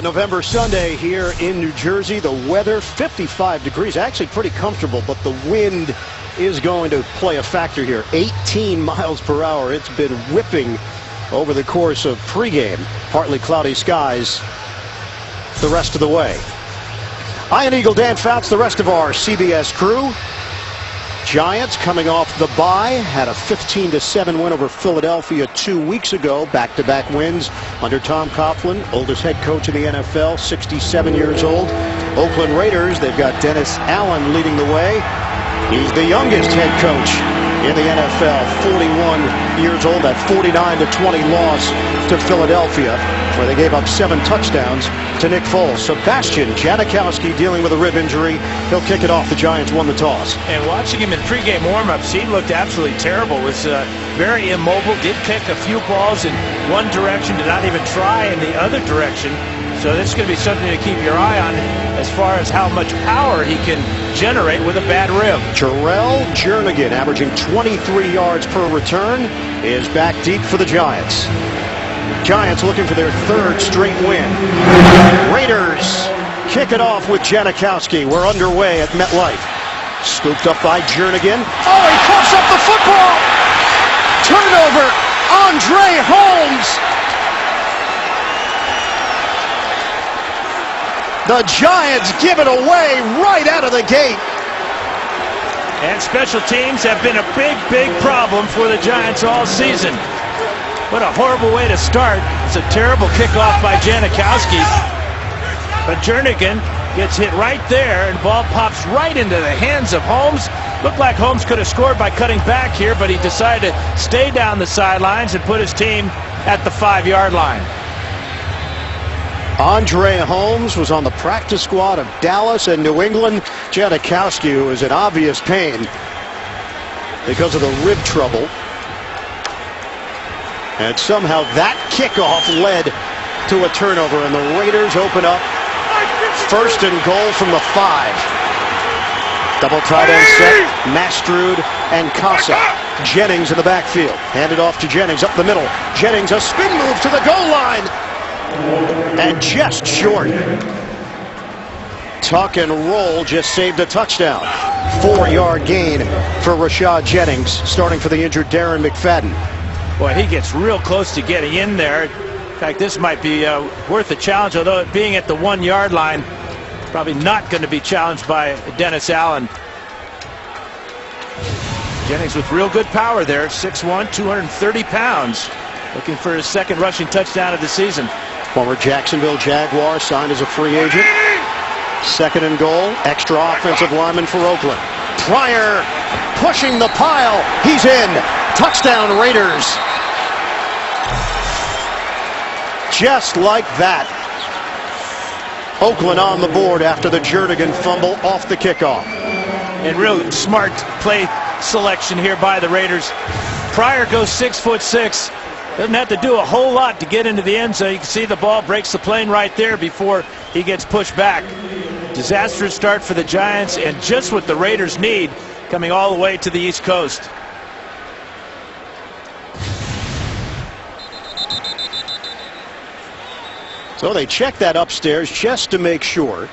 November Sunday here in New Jersey. The weather 55 degrees, actually pretty comfortable, but the wind is going to play a factor here. 18 miles per hour. It's been whipping over the course of pregame. Partly cloudy skies the rest of the way. Iron Eagle Dan Fouts, the rest of our CBS crew. Giants coming off the bye, had a 15-7 win over Philadelphia 2 weeks ago. Back-to-back wins under Tom Coughlin, oldest head coach in the NFL, 67 years old. Oakland Raiders, they've got Dennis Allen leading the way. He's the youngest head coach in the NFL, 41 years old. That 49-20 loss to Philadelphia, where they gave up 7 touchdowns to Nick Foles. Sebastian Janikowski dealing with a rib injury. He'll kick it off. The Giants won the toss. And watching him in pregame warmups, he looked absolutely terrible. Was very immobile. Did kick a few balls in one direction. Did not even try in the other direction. So this is going to be something to keep your eye on as far as how much power he can generate with a bad rib. Terrell Jernigan, averaging 23 yards per return, is back deep for the Giants. Giants looking for their 3rd straight win. Raiders kick it off with Janikowski. We're underway at MetLife. Scooped up by Jernigan. Oh, he coughs up the football! Turnover! Andre Holmes! The Giants give it away right out of the gate. And special teams have been a big problem for the Giants all season. What a horrible way to start. It's a terrible kickoff by Janikowski. But Jernigan gets hit right there, and the ball pops right into the hands of Holmes. Looked like Holmes could have scored by cutting back here, but he decided to stay down the sidelines and put his team at the 5-yard line. Andre Holmes was on the practice squad of Dallas and New England. Janikowski, who is in obvious pain because of the rib trouble. And somehow that kickoff led to a turnover, and the Raiders open up 1st and goal from the 5. Double tight end set, Mastrud and Casa. Jennings in the backfield. Handed off to Jennings up the middle. Jennings, a spin move to the goal line. And just short. Tuck and roll just saved a touchdown. 4-yard gain for Rashad Jennings, starting for the injured Darren McFadden. Boy, he gets real close to getting in there. In fact, this might be worth a challenge, although it being at the 1-yard line, probably not going to be challenged by Dennis Allen. Jennings with real good power there, 6'1", 230 pounds. Looking for his 2nd rushing touchdown of the season. Former Jacksonville Jaguar, signed as a free agent. 2nd and goal, extra offensive lineman for Oakland. Pryor pushing the pile. He's in. Touchdown Raiders. Just like that. Oakland on the board after the Jernigan fumble off the kickoff. And real smart play selection here by the Raiders. Pryor goes 6'6". Doesn't have to do a whole lot to get into the end zone. You can see the ball breaks the plane right there before he gets pushed back. Disastrous start for the Giants, and just what the Raiders need coming all the way to the East Coast. So they check that upstairs just to make sure.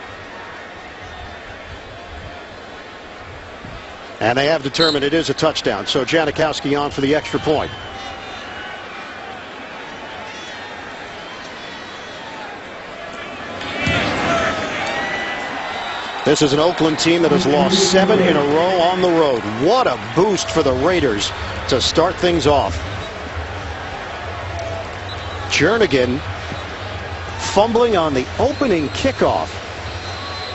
And they have determined it is a touchdown. So Janikowski on for the extra point. This is an Oakland team that has lost 7 in a row on the road. What a boost for the Raiders to start things off. Jernigan fumbling on the opening kickoff.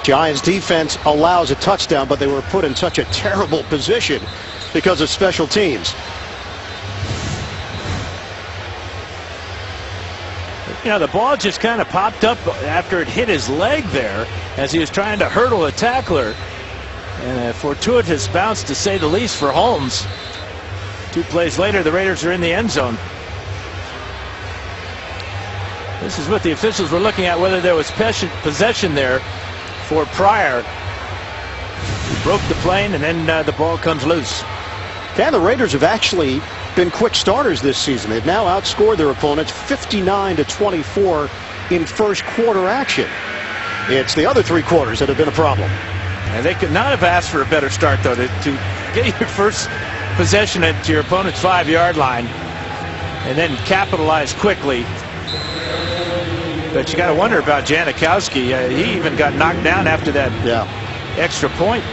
Giants defense allows a touchdown, but they were put in such a terrible position because of special teams. You know, the ball just kind of popped up after it hit his leg there as he was trying to hurdle a tackler. And a fortuitous bounce, to say the least, for Holmes. 2 plays later, the Raiders are in the end zone. This is what the officials were looking at, whether there was possession there for Pryor. He broke the plane, and then the ball comes loose. And the Raiders have actually been quick starters this season. They've now outscored their opponents 59-24 in first quarter action. It's the other 3 quarters that have been a problem. And they could not have asked for a better start, though, to get your first possession at your opponent's 5-yard line and then capitalize quickly. But you got to wonder about Janikowski. He even got knocked down after that extra point.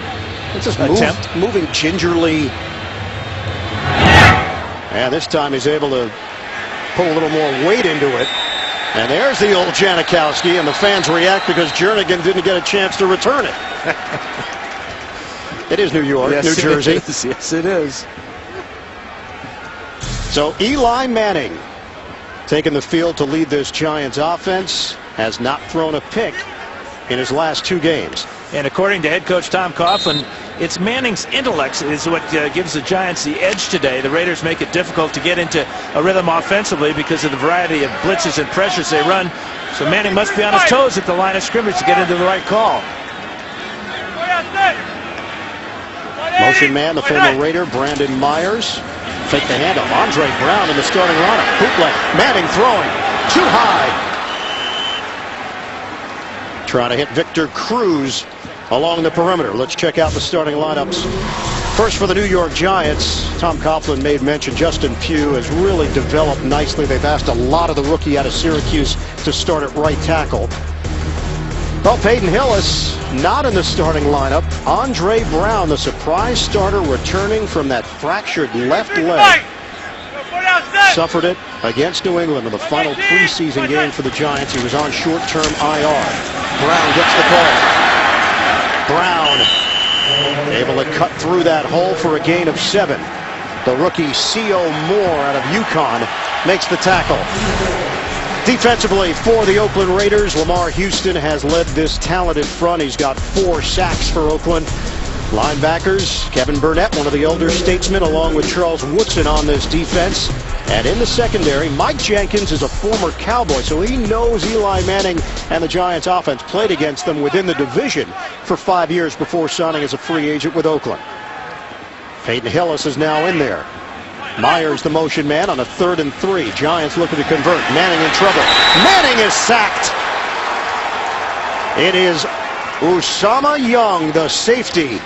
It's just moving gingerly. And this time he's able to pull a little more weight into it. And there's the old Janikowski, and the fans react because Jernigan didn't get a chance to return it. It is New York, yes, New Jersey. Yes, it is. So Eli Manning taking the field to lead this Giants offense, has not thrown a pick in his last 2 games. And according to head coach Tom Coughlin, it's Manning's intellect is what gives the Giants the edge today. The Raiders make it difficult to get into a rhythm offensively because of the variety of blitzes and pressures they run. So Manning must be on his toes at the line of scrimmage to get into the right call. Motion man, the former Raider, Brandon Myers. Fake the handoff. Andre Brown in the starting lineup. Bootleg. Manning throwing. Too high. Trying to hit Victor Cruz along the perimeter. Let's check out the starting lineups. First for the New York Giants, Tom Coughlin made mention Justin Pugh has really developed nicely. They've asked a lot of the rookie out of Syracuse to start at right tackle. Well, Peyton Hillis not in the starting lineup. Andre Brown, the surprise starter, returning from that fractured left leg. Suffered it against New England in the final preseason game for the Giants. He was on short-term IR. Brown gets the call. Brown able to cut through that hole for a gain of 7. The rookie C.O. Moore out of UConn makes the tackle. Defensively for the Oakland Raiders, Lamar Houston has led this talented front. He's got 4 sacks for Oakland. Linebackers, Kevin Burnett, one of the elder statesmen, along with Charles Woodson on this defense. And in the secondary, Mike Jenkins is a former Cowboy, so he knows Eli Manning and the Giants offense. Played against them within the division for 5 years before signing as a free agent with Oakland. Peyton Hillis is now in there. Myers, the motion man, on a 3rd and 3. Giants looking to convert. Manning in trouble. Manning is sacked. It is Usama Young, the safety.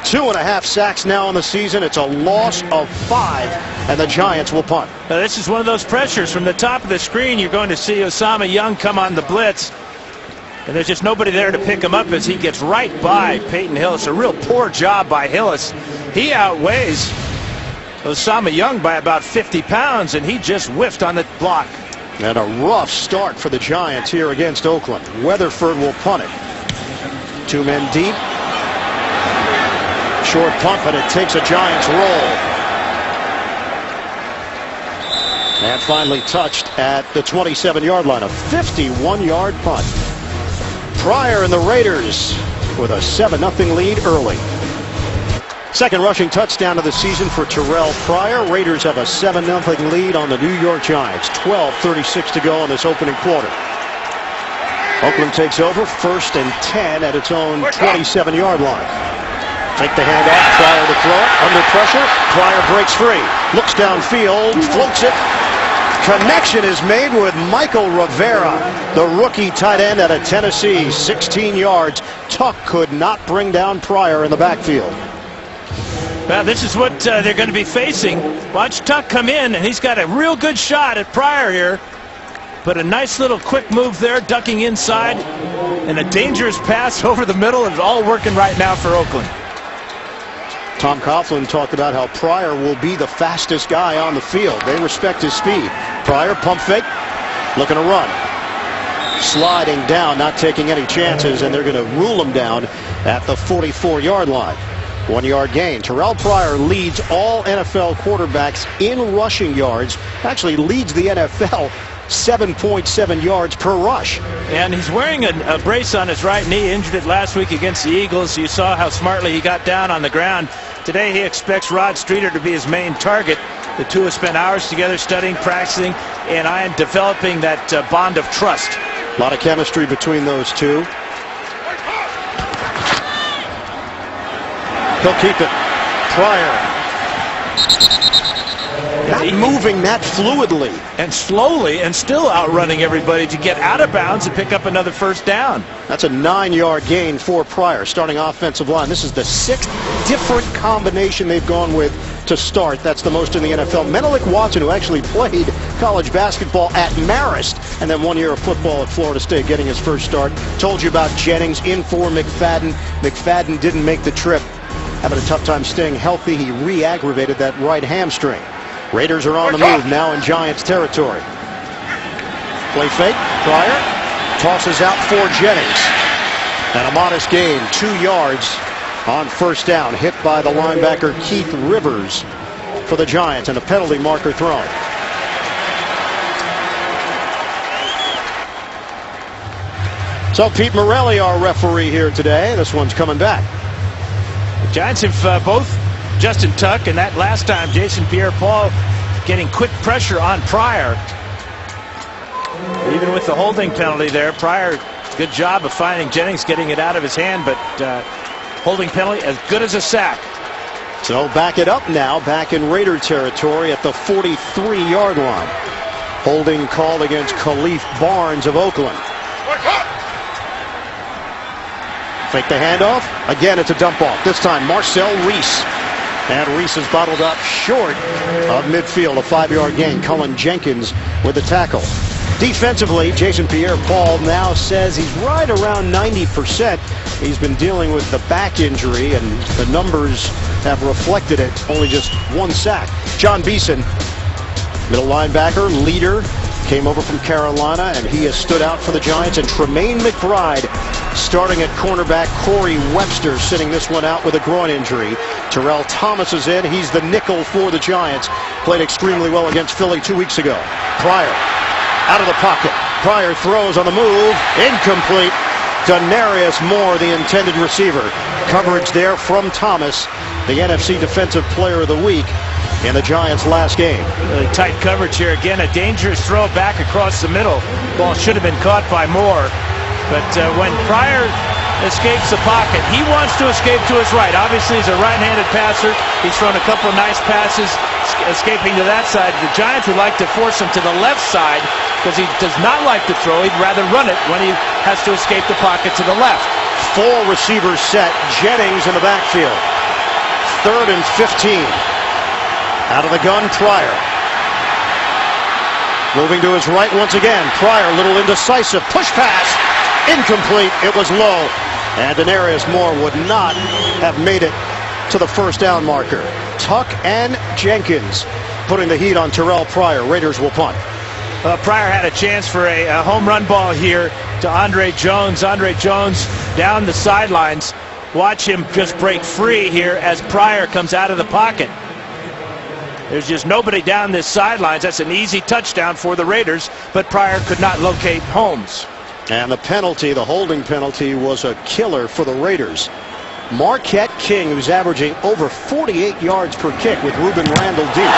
2.5 sacks now in the season. It's a loss of 5, and the Giants will punt. Now, this is one of those pressures. From the top of the screen, you're going to see Usama Young come on the blitz. And there's just nobody there to pick him up as he gets right by Peyton Hillis. A real poor job by Hillis. He outweighs Usama Young by about 50 pounds, and he just whiffed on the block. And a rough start for the Giants here against Oakland. Weatherford will punt it. 2 men deep. Short punt, but it takes a Giants roll. And finally touched at the 27-yard line. A 51-yard punt. Pryor and the Raiders with a 7-0 lead early. Second rushing touchdown of the season for Terrell Pryor. Raiders have a 7-0 lead on the New York Giants. 12:36 to go in this opening quarter. Oakland takes over 1st and 10 at its own 27-yard line. Take the handoff. Pryor to throw it. Under pressure. Pryor breaks free. Looks downfield. Floats it. Connection is made with Michael Rivera, the rookie tight end out of Tennessee. 16 yards. Tuck could not bring down Pryor in the backfield. Well, this is what they're going to be facing. Watch Tuck come in, and he's got a real good shot at Pryor here. But a nice little quick move there, ducking inside, and a dangerous pass over the middle. It's all working right now for Oakland. Tom Coughlin talked about how Pryor will be the fastest guy on the field. They respect his speed. Pryor, pump fake, looking to run. Sliding down, not taking any chances, and they're going to rule him down at the 44-yard line. 1-yard gain. Terrell Pryor leads all NFL quarterbacks in rushing yards. Actually leads the NFL 7.7 yards per rush. And he's wearing a brace on his right knee. Injured it last week against the Eagles. You saw how smartly he got down on the ground. Today he expects Rod Streeter to be his main target. The two have spent hours together studying, practicing, and developing that bond of trust. A lot of chemistry between those two. He'll keep it. Pryor. Not moving that fluidly. And slowly, and still outrunning everybody to get out of bounds and pick up another first down. That's a 9-yard gain for Pryor, starting offensive line. This is the 6th different combination they've gone with to start. That's the most in the NFL. Menelik Watson, who actually played college basketball at Marist and then 1 year of football at Florida State, getting his first start. Told you about Jennings in for McFadden. McFadden didn't make the trip, having a tough time staying healthy. He re-aggravated that right hamstring. Raiders are on the move now in Giants territory. Play fake. Pryor tosses out for Jennings. And a modest gain, 2 yards on first down. Hit by the linebacker Keith Rivers for the Giants, and a penalty marker thrown. So Pete Morelli, our referee here today. This one's coming back. The Giants have both Justin Tuck and that last time Jason Pierre-Paul getting quick pressure on Pryor. Even with the holding penalty there, Pryor, good job of finding Jennings, getting it out of his hand, but holding penalty as good as a sack. So back it up now, back in Raider territory at the 43-yard line. Holding called against Khalif Barnes of Oakland. Fake the handoff. Again, it's a dump off. This time, Marcel Reese. And Reese is bottled up short of midfield. A 5-yard gain. Cullen Jenkins with the tackle. Defensively, Jason Pierre-Paul now says he's right around 90%. He's been dealing with the back injury, and the numbers have reflected it. Only just 1 sack. John Beeson, middle linebacker, leader, came over from Carolina, and he has stood out for the Giants. And Tremaine McBride starting at cornerback. Corey Webster sitting this one out with a groin injury. Terrell Thomas is in. He's the nickel for the Giants. Played extremely well against Philly 2 weeks ago. Pryor out of the pocket. Pryor throws on the move. Incomplete. Denarius Moore, the intended receiver. Coverage there from Thomas, the NFC Defensive Player of the Week in the Giants' last game. Really tight coverage here. Again, a dangerous throw back across the middle. Ball should have been caught by Moore. But when Pryor escapes the pocket, he wants to escape to his right. Obviously, he's a right-handed passer. He's thrown a couple of nice passes escaping to that side. The Giants would like to force him to the left side because he does not like to throw. He'd rather run it when he has to escape the pocket to the left. 4 receivers set. Jennings in the backfield. 3rd and 15. Out of the gun, Pryor. Moving to his right once again. Pryor, a little indecisive. Push pass. Incomplete. It was low. And Denarius Moore would not have made it to the first down marker. Tuck and Jenkins putting the heat on Terrell Pryor. Raiders will punt. Pryor had a chance for a home run ball here to Andre Jones. Andre Jones down the sidelines. Watch him just break free here as Pryor comes out of the pocket. There's just nobody down this sidelines. That's an easy touchdown for the Raiders, but Pryor could not locate Holmes. And the penalty, the holding penalty, was a killer for the Raiders. Marquette King, who's averaging over 48 yards per kick with Ruben Randall deep.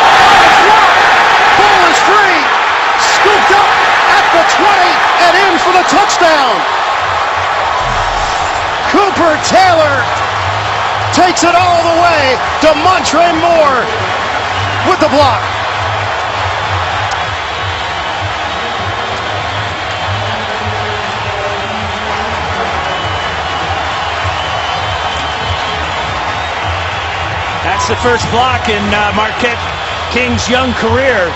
Ball is free. Scooped up at the 20 and in for the touchdown. Cooper Taylor takes it all the way. DeMontre Moore with the block. That's the first block in Marquette King's young career.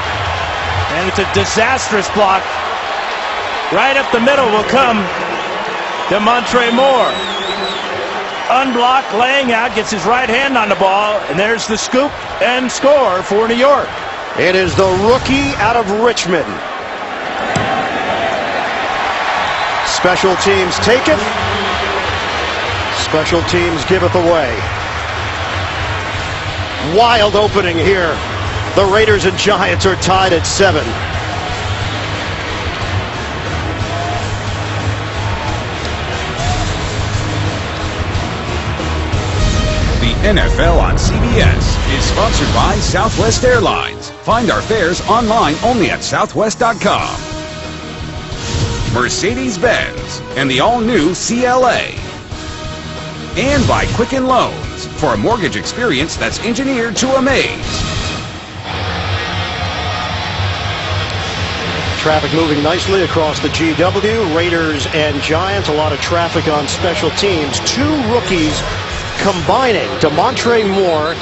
And it's a disastrous block. Right up the middle will come DeMontre Moore. Unblocked, laying out, gets his right hand on the ball, and there's the scoop and score for New York. It is the rookie out of Richmond. Special teams take it. Special teams give it away. Wild opening here. The Raiders and Giants are tied at 7. The NFL on CBS is sponsored by Southwest Airlines. Find our fares online only at southwest.com. Mercedes-Benz and the all-new CLA. And by Quicken Loans for a mortgage experience that's engineered to amaze. Traffic moving nicely across the GW. Raiders and Giants, a lot of traffic on special teams. Two rookies combining, DeMontre Moore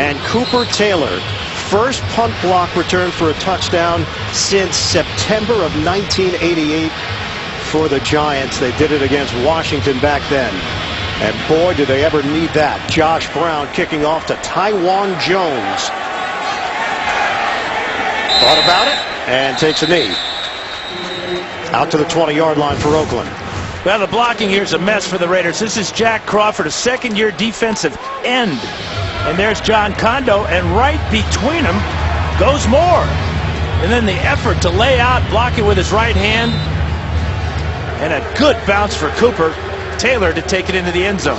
and Cooper Taylor. First punt block return for a touchdown since September of 1988 for the Giants. They did it against Washington back then. And boy, did they ever need that. Josh Brown kicking off to Taiwan Jones. Thought about it and takes a knee. Out to the 20-yard line for Oakland. Well, the blocking here is a mess for the Raiders. This is Jack Crawford, a second-year defensive end. And there's John Kondo, and right between them goes Moore. And then the effort to lay out, block it with his right hand. And a good bounce for Cooper Taylor to take it into the end zone.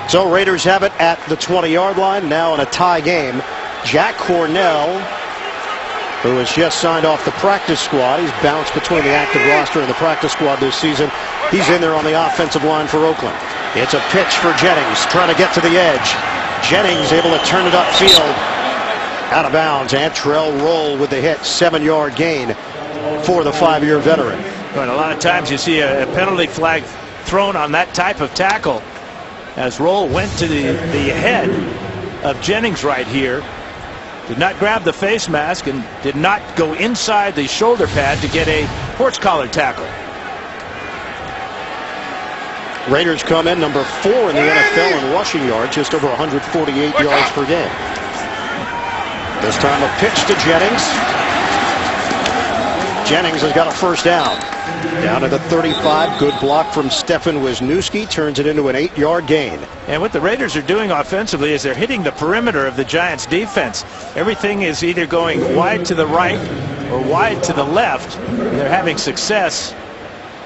So Raiders have it at the 20-yard line, now in a tie game. Jack Cornell, who has just signed off the practice squad. He's bounced between the active roster and the practice squad this season. He's in there on the offensive line for Oakland. It's a pitch for Jennings, trying to get to the edge. Jennings able to turn it upfield. Out of bounds. Antrell Roll with the hit. 7-yard gain for the 5-year veteran. But a lot of times you see a penalty flag thrown on that type of tackle, as Roll went to the head of Jennings right here. Did not grab the face mask and did not go inside the shoulder pad to get a horse collar tackle. Raiders come in number 4 in the NFL in rushing yards, just over 148 yards per game. This time a pitch to Jennings. Jennings has got a first down. Down to the 35. Good block from Stefan Wisniewski. Turns it into an 8-yard gain. And what the Raiders are doing offensively is they're hitting the perimeter of the Giants defense. Everything is either going wide to the right or wide to the left. They're having success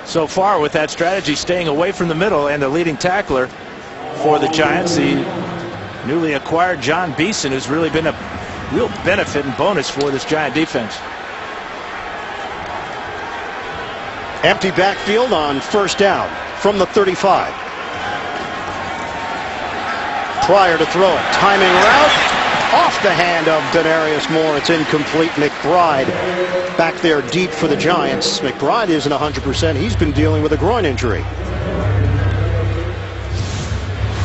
so far with that strategy, staying away from the middle. And the leading tackler for the Giants, the newly acquired John Beeson, who's really been a real benefit and bonus for this Giant defense. Empty backfield on first down from the 35. Pryor to throw it. Timing route off the hand of Denarius Moore. It's incomplete. McBride back there deep for the Giants. McBride isn't 100%. He's been dealing with a groin injury.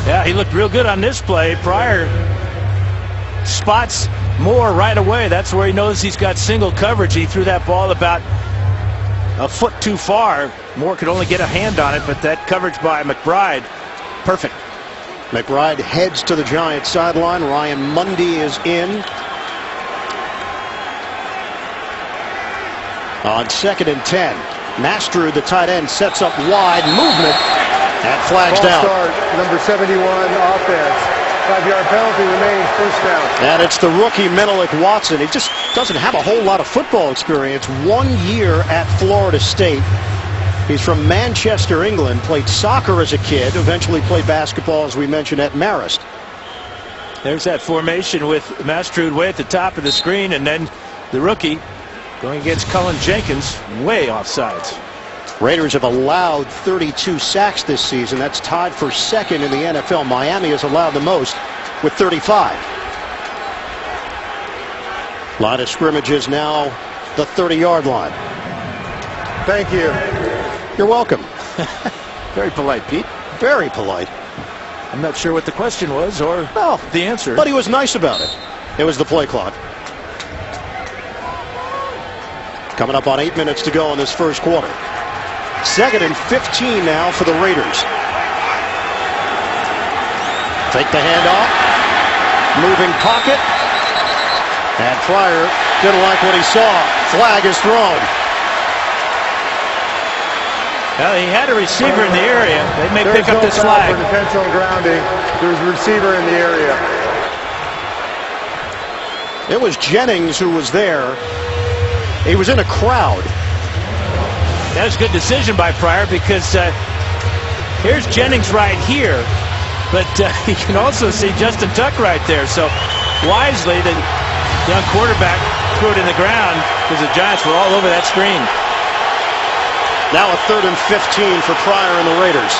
Yeah, he looked real good on this play. Pryor spots Moore right away. That's where he knows he's got single coverage. He threw that ball about a foot too far. Moore could only get a hand on it, but that coverage by McBride, perfect. McBride heads to the Giants sideline. Ryan Mundy is in. On 2nd and 10. Mastrud, the tight end, sets up wide movement and flags down. Start, number 71 offense. 5-yard penalty remaining, first down. And it's the rookie Menelik Watson. He just doesn't have a whole lot of football experience. 1 year at Florida State. He's from Manchester, England. Played soccer as a kid. Eventually played basketball, as we mentioned, at Marist. There's that formation with Mastrud way at the top of the screen, and then the rookie going against Cullen Jenkins, way offsides. Raiders have allowed 32 sacks this season. That's tied for 2nd in the NFL. Miami has allowed the most with 35. Line of scrimmage is now the 30-yard line. Thank you. You're welcome. Very polite, Pete. Very polite. I'm not sure what the question was or the answer. But he was nice about it. It was the play clock. Coming up on 8 minutes to go in this first quarter. 2nd and 15 now for the Raiders. Take the handoff. Moving pocket. And Pryor didn't like what he saw. Flag is thrown. Well, he had a receiver in the area. They may pick up this flag. For intentional grounding. There's a receiver in the area. It was Jennings who was there. He was in a crowd. That was a good decision by Pryor, because here's Jennings right here, but you can also see Justin Tuck right there. So wisely, the young quarterback threw it in the ground because the Giants were all over that screen. Now a 3rd and 15 for Pryor and the Raiders.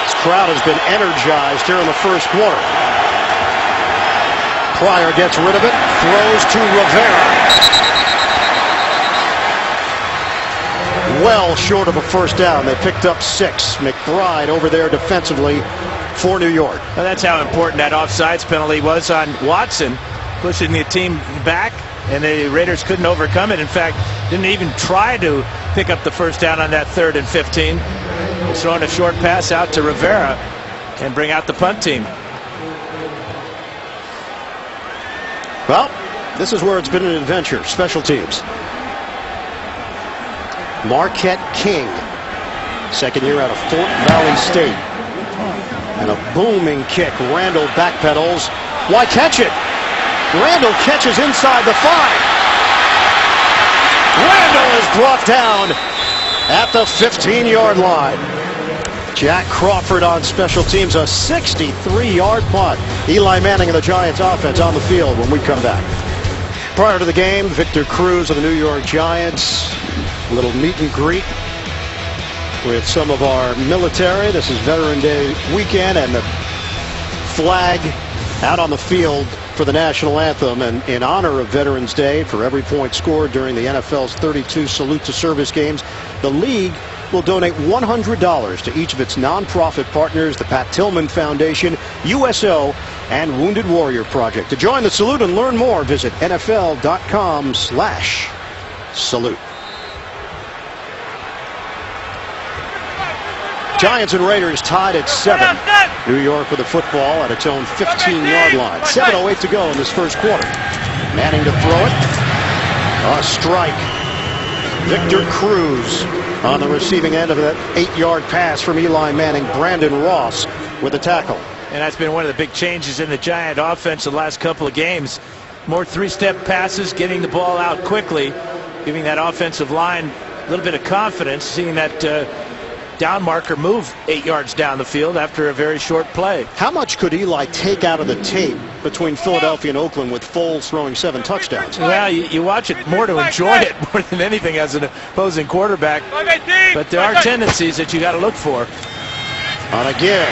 This crowd has been energized here in the first quarter. Pryor gets rid of it, throws to Rivera. Well short of a first down. They picked up 6. McBride over there defensively for New York. Well, that's how important that offsides penalty was on Watson, pushing the team back, and the Raiders couldn't overcome it. In fact, didn't even try to pick up the first down on that 3rd and 15. Throwing a short pass out to Rivera and bring out the punt team. Well, this is where it's been an adventure. Special teams. Marquette King, second year out of Fort Valley State. And a booming kick. Randall backpedals. Why catch it? Randall catches inside the 5. Randall is brought down at the 15-yard line. Jack Crawford on special teams, a 63-yard punt. Eli Manning and the Giants offense on the field when we come back. Prior to the game, Victor Cruz of the New York Giants. A little meet and greet with some of our military. This is Veteran Day weekend, and the flag out on the field for the national anthem. And in honor of Veterans Day, for every point scored during the NFL's 32 Salute to Service games, the league will donate $100 to each of its nonprofit partners, the Pat Tillman Foundation, USO, and Wounded Warrior Project. To join the salute and learn more, visit NFL.com/salute. Giants and Raiders tied at 7. New York with the football at its own 15-yard line. 7:08 to go in this first quarter. Manning to throw it. A strike. Victor Cruz on the receiving end of that 8-yard pass from Eli Manning. Brandon Ross with the tackle. And that's been one of the big changes in the Giant offense the last couple of games. More 3-step passes, getting the ball out quickly, giving that offensive line a little bit of confidence, seeing that down marker move 8 yards down the field after a very short play. How much could Eli take out of the tape between Philadelphia and Oakland with Foles throwing 7 touchdowns? Well, you watch it more to enjoy it more than anything as an opposing quarterback. But there are tendencies that you got to look for. On a give.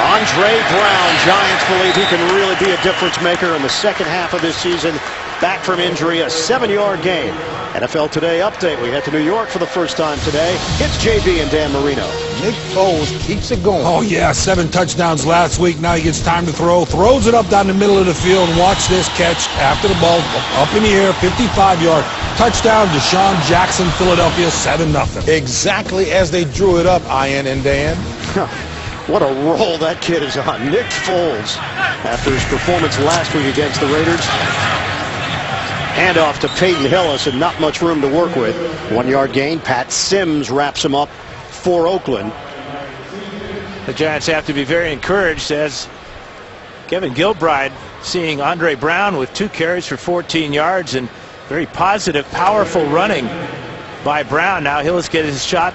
Andre Brown. Giants believe he can really be a difference maker in the second half of this season. Back from injury, a 7-yard gain. NFL Today update. We head to New York for the first time today. It's JB and Dan Marino. Nick Foles keeps it going. Oh, yeah, 7 touchdowns last week. Now he gets time to throw. Throws it up down the middle of the field. And watch this catch after the ball. Up in the air, 55-yard. Touchdown, Deshaun Jackson, Philadelphia, 7-0. Exactly as they drew it up, Ian and Dan. What a roll that kid is on. Nick Foles, after his performance last week against the Raiders. Handoff to Peyton Hillis, and not much room to work with. 1-yard gain. Pat Sims wraps him up for Oakland. The Giants have to be very encouraged as Kevin Gilbride seeing Andre Brown with 2 carries for 14 yards and very positive, powerful running by Brown. Now Hillis gets his shot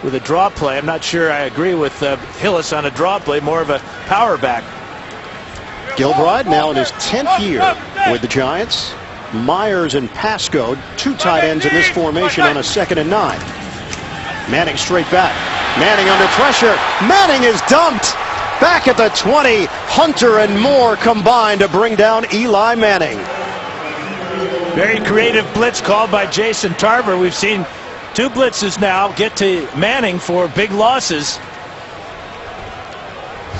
with a draw play. I'm not sure I agree with Hillis on a draw play, more of a power back. Gilbride now in his 10th year with the Giants. Myers and Pasco, 2 tight ends in this formation on a 2nd and 9. Manning straight back. Manning under pressure. Manning is dumped. Back at the 20. Hunter and Moore combined to bring down Eli Manning. Very creative blitz called by Jason Tarver. We've seen 2 blitzes now get to Manning for big losses.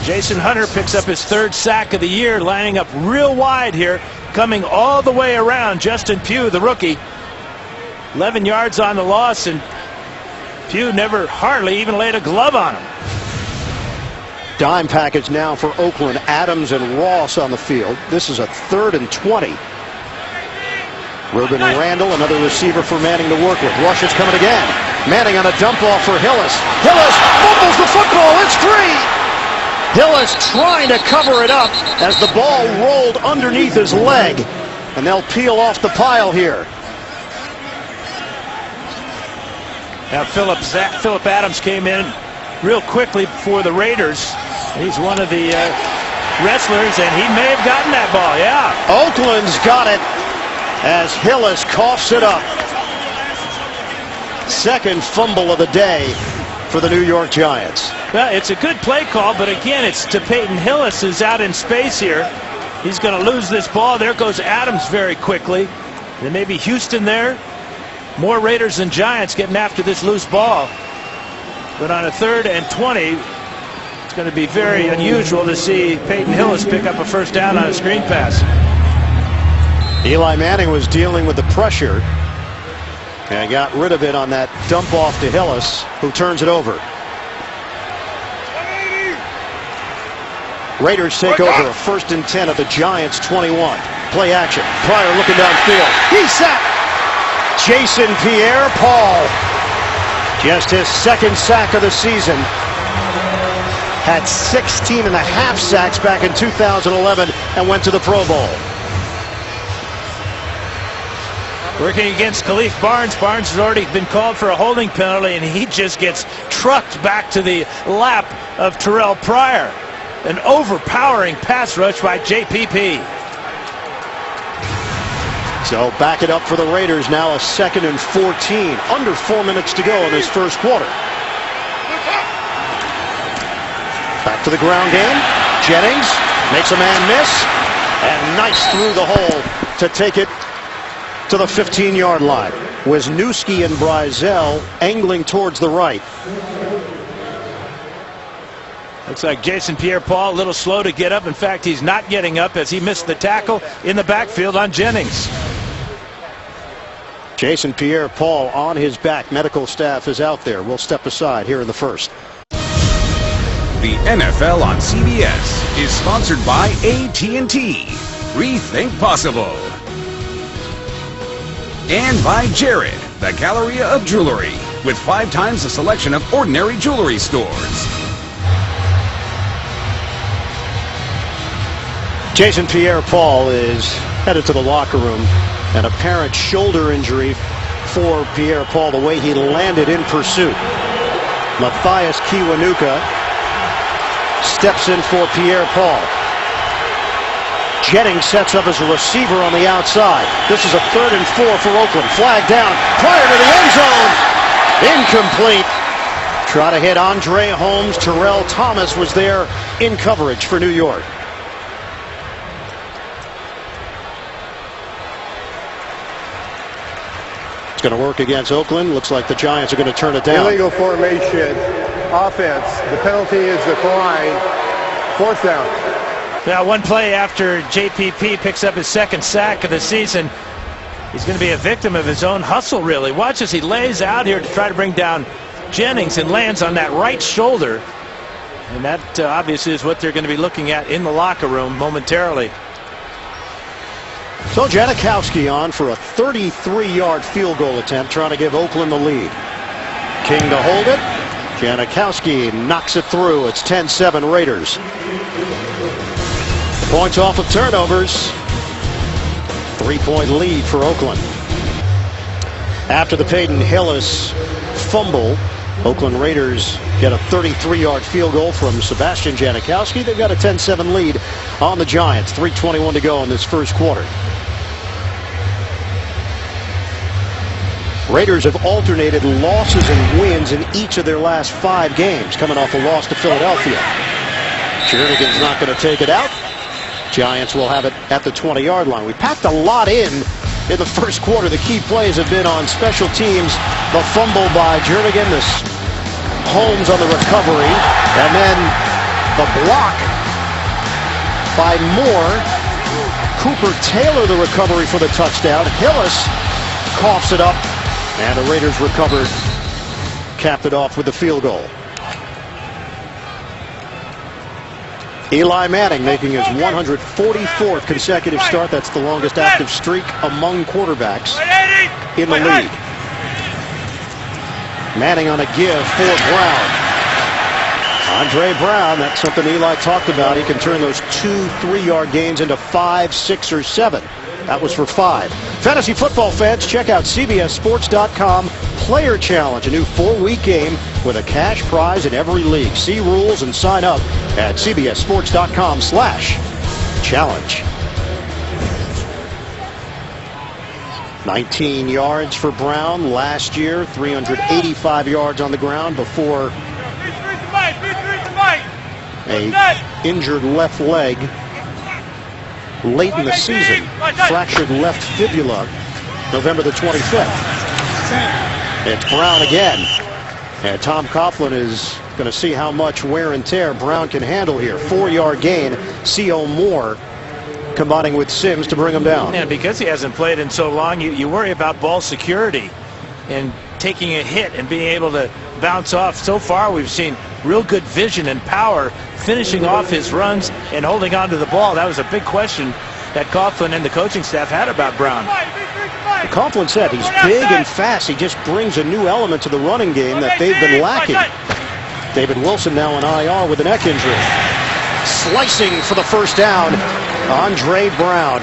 Jason Hunter picks up his 3rd sack of the year, lining up real wide here, coming all the way around. Justin Pugh, the rookie, 11 yards on the loss, and Pugh never hardly even laid a glove on him. Dime package now for Oakland. Adams and Ross on the field. This is a 3rd and 20. Ruben Randall, another receiver for Manning to work with. Rush is coming again. Manning on a dump off for Hillis. Hillis fumbles the football. It's free. Hillis trying to cover it up as the ball rolled underneath his leg. And they'll peel off the pile here. Now Phillip Adams came in real quickly for the Raiders. He's one of the wrestlers, and he may have gotten that ball. Yeah. Oakland's got it as Hillis coughs it up. 2nd fumble of the day for the New York Giants. Well, it's a good play call, but again, it's to Peyton Hillis, who's out in space here. He's going to lose this ball. There goes Adams very quickly. There may be Houston there. More Raiders than Giants getting after this loose ball. But on a 3rd and 20, it's going to be very unusual to see Peyton Hillis pick up a first down on a screen pass. Eli Manning was dealing with the pressure and got rid of it on that dump off to Hillis, who turns it over. Raiders take over a 1st and 10 at the Giants 21. Play action. Pryor looking downfield. He's sacked. Jason Pierre-Paul. Just his 2nd sack of the season. Had 16 and a half sacks back in 2011 and went to the Pro Bowl. Working against Khalif Barnes. Barnes has already been called for a holding penalty, and he just gets trucked back to the lap of Terrell Pryor. An overpowering pass rush by JPP. So back it up for the Raiders now, a 2nd and 14. Under 4 minutes to go in this first quarter. Back to the ground game. Jennings makes a man miss. And nice through the hole to take it to the 15-yard line. Wisniewski and Brizell angling towards the right. Looks like Jason Pierre-Paul a little slow to get up. In fact, he's not getting up as he missed the tackle in the backfield on Jennings. Jason Pierre-Paul on his back. Medical staff is out there. We'll step aside here in the first. The NFL on CBS is sponsored by AT&T. Rethink possible. And by Jared, the Galleria of Jewelry, with 5 times the selection of ordinary jewelry stores. Jason Pierre-Paul is headed to the locker room. An apparent shoulder injury for Pierre-Paul, the way he landed in pursuit. Matthias Kiwanuka steps in for Pierre-Paul. Jennings sets up as a receiver on the outside. This is a 3rd and 4 for Oakland. Flag down, Pryor to the end zone. Incomplete. Try to hit Andre Holmes. Terrell Thomas was there in coverage for New York. It's going to work against Oakland. Looks like the Giants are going to turn it down. Illegal formation. Offense. The penalty is declined. 4th down. Now, one play after JPP picks up his 2nd sack of the season. He's going to be a victim of his own hustle, really. Watch as he lays out here to try to bring down Jennings and lands on that right shoulder. And that obviously is what they're going to be looking at in the locker room momentarily. So Janikowski on for a 33-yard field goal attempt, trying to give Oakland the lead. King to hold it. Janikowski knocks it through. It's 10-7 Raiders. Points off of turnovers. 3-point lead for Oakland. After the Peyton Hillis fumble, Oakland Raiders get a 33-yard field goal from Sebastian Janikowski. They've got a 10-7 lead on the Giants. 3:21 to go in this first quarter. Raiders have alternated losses and wins in each of their last 5 games, coming off a loss to Philadelphia. Jernigan's not going to take it out. Giants will have it at the 20-yard line. We packed a lot in the first quarter. The key plays have been on special teams. The fumble by Jernigan, this Holmes on the recovery, and then the block by Moore. Cooper Taylor the recovery for the touchdown. Hillis coughs it up, and the Raiders recovered, capped it off with the field goal. Eli Manning making his 144th consecutive start. That's the longest active streak among quarterbacks in the league. Manning on a give for Brown. Andre Brown, that's something Eli talked about. He can turn those 2-3-yard gains into 5, 6, or 7. That was for 5. Fantasy football fans, check out CBSSports.com Player Challenge, a new 4-week game with a cash prize in every league. See rules and sign up at CBSSports.com/challenge. 19 yards for Brown last year, 385 yards on the ground before a injured left leg late in the season. Fractured left fibula, November the 25th. It's Brown again. And Tom Coughlin is going to see how much wear and tear Brown can handle here. 4-yard gain. C.O. Moore combining with Sims to bring him down. And because he hasn't played in so long, you worry about ball security and taking a hit and being able to bounce off. So far, we've seen real good vision and power finishing off his runs and holding on to the ball. That was a big question that Coughlin and the coaching staff had about Brown. Coughlin said he's big and fast. He just brings a new element to the running game that they've been lacking. David Wilson now in IR with a neck injury. Slicing for the first down, Andre Brown.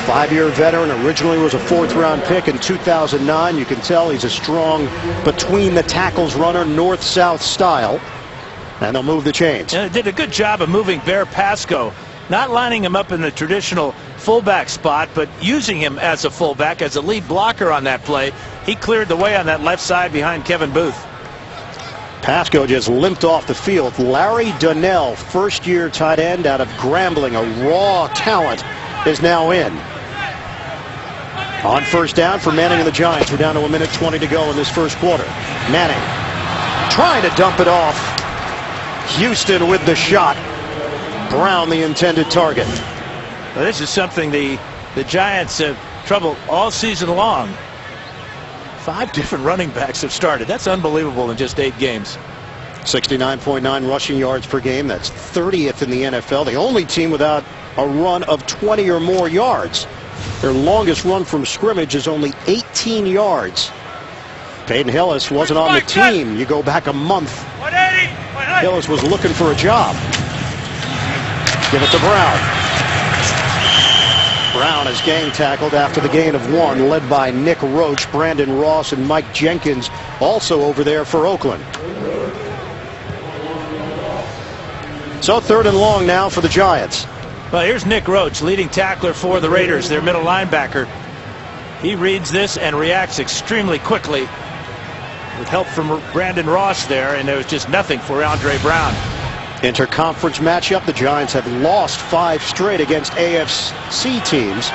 5-year veteran, originally was a 4th-round pick in 2009. You can tell he's a strong between-the-tackles runner, north-south style. And they'll move the chains. And they did a good job of moving Bear Pasco. Not lining him up in the traditional fullback spot, but using him as a fullback, as a lead blocker on that play. He cleared the way on that left side behind Kevin Booth. Pasco just limped off the field. Larry Donnell, first-year tight end out of Grambling, a raw talent, is now in. On first down for Manning and the Giants. We're down to 1:20 to go in this first quarter. Manning trying to dump it off. Houston with the shot. Brown the intended target. Well, this is something the Giants have trouble all season long. 5 different running backs have started. That's unbelievable in just 8 games. 69.9 rushing yards per game. That's 30th in the NFL. The only team without a run of 20 or more yards. Their longest run from scrimmage is only 18 yards. Peyton Hillis wasn't on the team. You go back a month. Hillis was looking for a job. Give it to Brown. Brown is gang tackled after the gain of 1, led by Nick Roach, Brandon Ross, and Mike Jenkins, also over there for Oakland. So 3rd and long now for the Giants. Well, here's Nick Roach, leading tackler for the Raiders, their middle linebacker. He reads this and reacts extremely quickly with help from Brandon Ross there, and there was just nothing for Andre Brown. Interconference matchup. The Giants have lost 5 straight against AFC teams.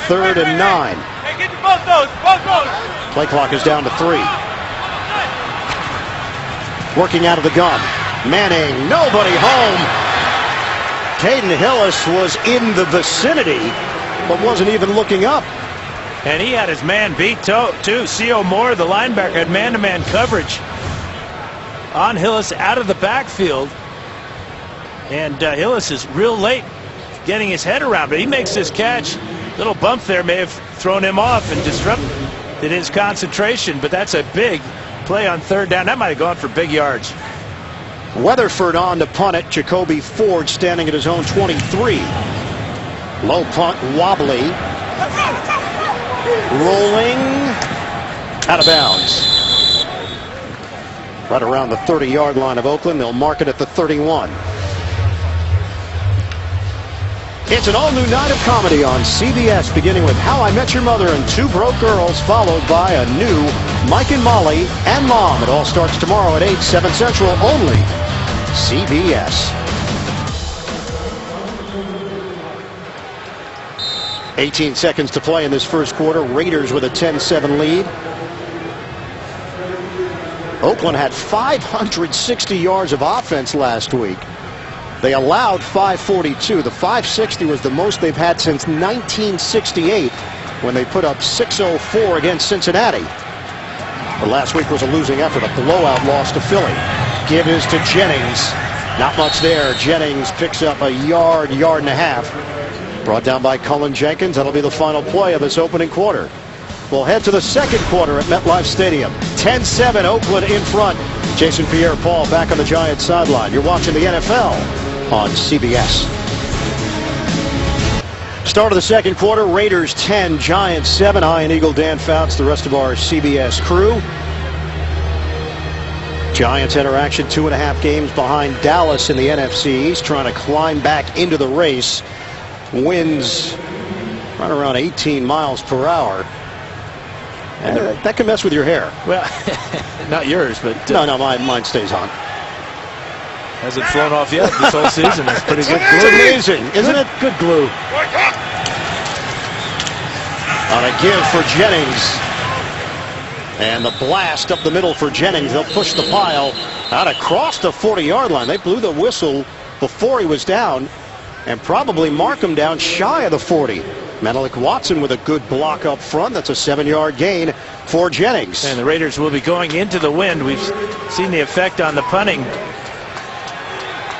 3rd and 9. Play clock is down to 3. Working out of the gun. Manning, nobody home. Peyton Hillis was in the vicinity, but wasn't even looking up. And he had his man beat too. C.O. Moore, the linebacker, had man-to-man coverage on Hillis out of the backfield. And Hillis is real late getting his head around, but he makes this catch. Little bump there may have thrown him off and disrupted his concentration, but that's a big play on 3rd down. That might have gone for big yards. Weatherford on to punt it. Jacoby Ford standing at his own 23. Low punt, wobbly. Rolling. Out of bounds. Right around the 30-yard line of Oakland. They'll mark it at the 31. It's an all-new night of comedy on CBS, beginning with How I Met Your Mother and Two Broke Girls, followed by a new Mike and Molly and Mom. It all starts tomorrow at 8, 7 Central, only CBS. 18 seconds to play in this first quarter. Raiders with a 10-7 lead. Oakland had 560 yards of offense last week. They allowed 542. The 560 was the most they've had since 1968, when they put up 604 against Cincinnati. But last week was a losing effort, a blowout loss to Philly. Give is to Jennings. Not much there. Jennings picks up a yard and a half. Brought down by Cullen Jenkins. That'll be the final play of this opening quarter. We'll head to the second quarter at MetLife Stadium. 10-7, Oakland in front. Jason Pierre-Paul back on the Giants sideline. You're watching the NFL on CBS. Start of the second quarter. Raiders 10, Giants 7. Iron Eagle Dan Fouts, the rest of our CBS crew. Giants enter action 2.5 games behind Dallas in the NFC East, trying to climb back into the race. Winds right around 18 miles per hour. And that can mess with your hair. Well, not yours, but... No, mine stays on. Hasn't flown off yet this whole season. That's pretty good glue. It's amazing, isn't it? Good glue. On a give for Jennings. And the blast up the middle for Jennings. They'll push the pile out across the 40-yard line. They blew the whistle before he was down and probably mark him down shy of the 40. Menelik Watson with a good block up front. That's a 7-yard gain for Jennings. And the Raiders will be going into the wind. We've seen the effect on the punting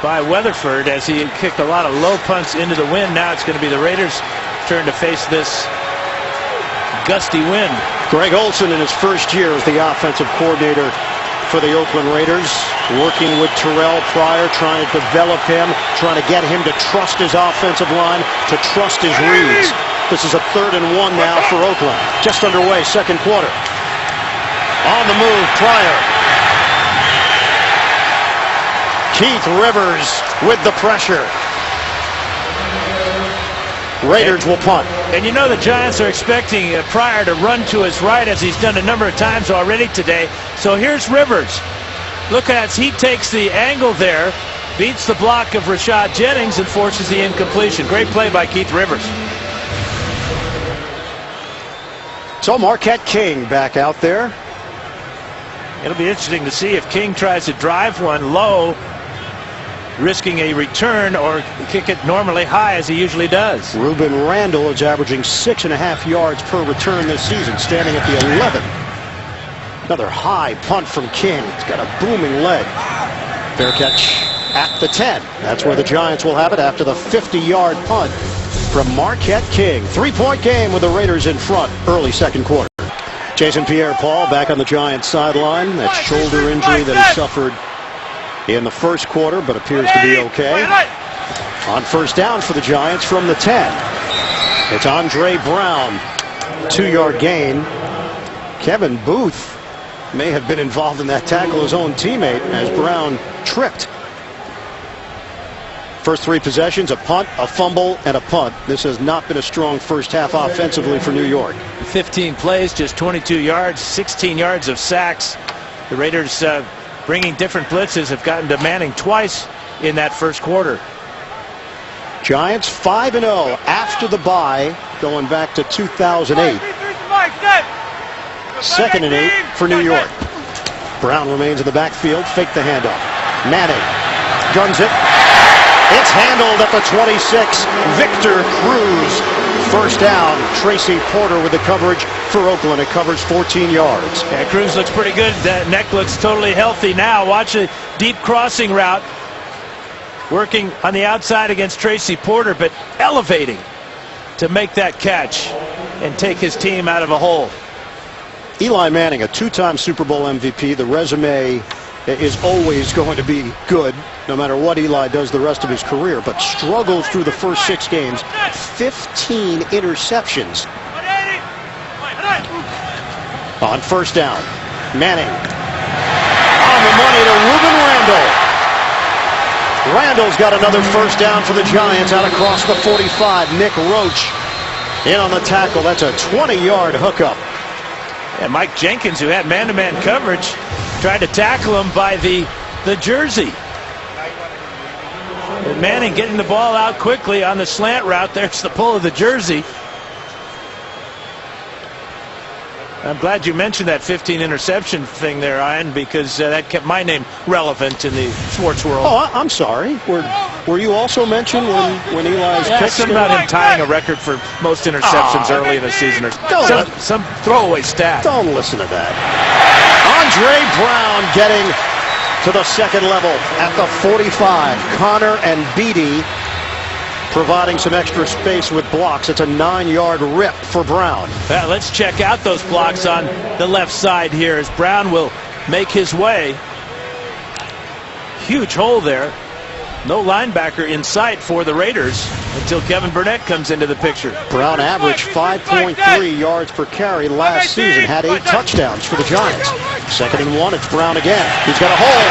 by Weatherford as he kicked a lot of low punts into the wind. Now it's going to be the Raiders' turn to face this gusty wind. Greg Olson in his first year as the offensive coordinator for the Oakland Raiders, working with Terrell Pryor, trying to develop him, trying to get him to trust his offensive line, to trust his reads. This is a 3rd and 1 now for Oakland. Just underway, second quarter. On the move, Pryor. Keith Rivers with the pressure. Raiders will punt. And you know the Giants are expecting Pryor to run to his right as he's done a number of times already today. So here's Rivers. Look at he takes the angle there, beats the block of Rashad Jennings and forces the incompletion. Great play by Keith Rivers. So Marquette King back out there. It'll be interesting to see if King tries to drive one low, risking a return, or kick it normally high as he usually does. Ruben Randall is averaging 6.5 yards per return this season, standing at the 11. Another high punt from King. It's got a booming leg. Fair catch at the 10. That's where the Giants will have it after the 50-yard punt from Marquette King. 3-point game with the Raiders in front early second quarter. Jason Pierre-Paul back on the Giants sideline. That shoulder injury that he suffered in the first quarter, but appears to be okay. On first down for the Giants from the 10. It's Andre Brown. 2-yard gain. Kevin Booth may have been involved in that tackle, his own teammate, as Brown tripped. First 3 possessions, a punt, a fumble, and a punt. This has not been a strong first half offensively for New York. 15 plays, just 22 yards, 16 yards of sacks. The Raiders bringing different blitzes have gotten to Manning twice in that first quarter. Giants 5-0 after the bye, going back to 2008. 2nd and 8 for New York. Brown remains in the backfield, fake the handoff. Manning guns it. It's handled at the 26. Victor Cruz. First down. Tracy Porter with the coverage for Oakland. It covers 14 yards. Yeah, Cruz looks pretty good. That neck looks totally healthy now. Watch a deep crossing route. Working on the outside against Tracy Porter, but elevating to make that catch and take his team out of a hole. Eli Manning, a 2-time Super Bowl MVP. The resume is always going to be good, no matter what Eli does the rest of his career, but struggles through the first 6 games. 15 interceptions. On first down, Manning on the money to Ruben Randall. Randall's got another first down for the Giants out across the 45. Nick Roach in on the tackle. That's a 20-yard hookup. And Mike Jenkins, who had man-to-man coverage, tried to tackle him by the jersey. And Manning getting the ball out quickly on the slant route. There's the pull of the jersey. I'm glad you mentioned that 15 interception thing there, Ian, because that kept my name relevant in the sports world. Oh, I'm sorry. Were you also mentioned when Eli's picks? Something about him tying a record for most interceptions early in the season, or some throwaway stat. Don't listen to that. Andre Brown getting to the second level at the 45. Connor and Beatty providing some extra space with blocks. It's a 9-yard rip for Brown. Well, let's check out those blocks on the left side here as Brown will make his way. Huge hole there. No linebacker in sight for the Raiders until Kevin Burnett comes into the picture. Brown averaged 5.3 yards per carry last season. Had 8 touchdowns for the Giants. 2nd and 1. It's Brown again. He's got a hole.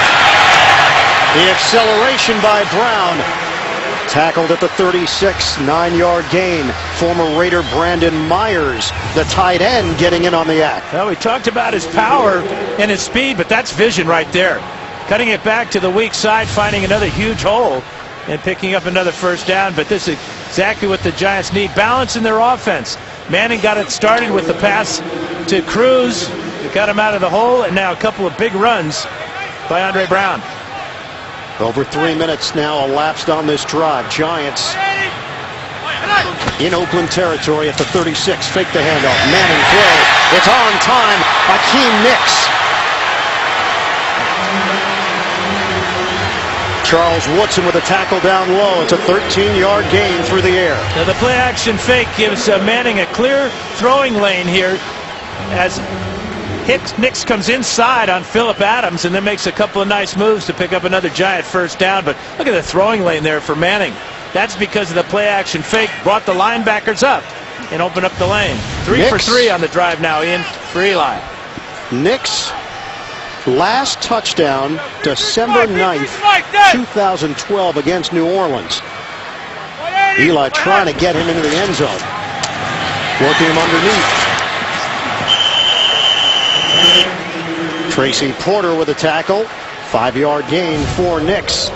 The acceleration by Brown. Tackled at the 36, 9-yard gain. Former Raider Brandon Myers, the tight end, getting in on the act. Well, we talked about his power and his speed, but that's vision right there. cutting it back to the weak side, finding another huge hole and picking up another first down. But this is exactly what the Giants need. Balance in their offense. Manning got it started with the pass to Cruz. It got him out of the hole, and now a couple of big runs by Andre Brown. Over 3 minutes now elapsed on this drive. Giants in Oakland territory at the 36. Fake the handoff. Manning throw. It's on time. Hakeem Nicks. Charles Woodson with a tackle down low. It's a 13-yard gain through the air. Now the play-action fake gives Manning a clear throwing lane here as Nicks comes inside on Phillip Adams and then makes a couple of nice moves to pick up another Giant first down. But look at the throwing lane there for Manning. That's because of the play-action fake. Brought the linebackers up and opened up the lane. 3 for 3 on the drive now in for Eli. Nicks' last touchdown, December 9th, 2012 against New Orleans. Eli trying to get him into the end zone. Working him underneath. Tracy Porter with a tackle. 5-yard gain for Nicks.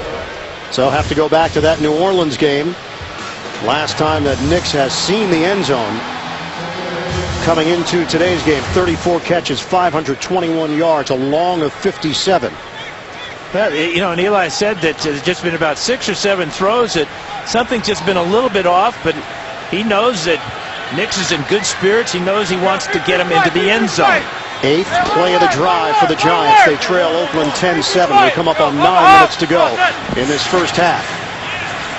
So have to go back to that New Orleans game. Last time that Nicks has seen the end zone. Coming into today's game, 34 catches, 521 yards, a long of 57. Well, you know, and Eli said that there's just been about 6 or 7 throws that something's just been a little bit off, but he knows that Nicks is in good spirits. He knows he wants to get him into the end zone. 8th play of the drive for the Giants. They trail Oakland 10-7. They come up on 9 minutes to go in this first half.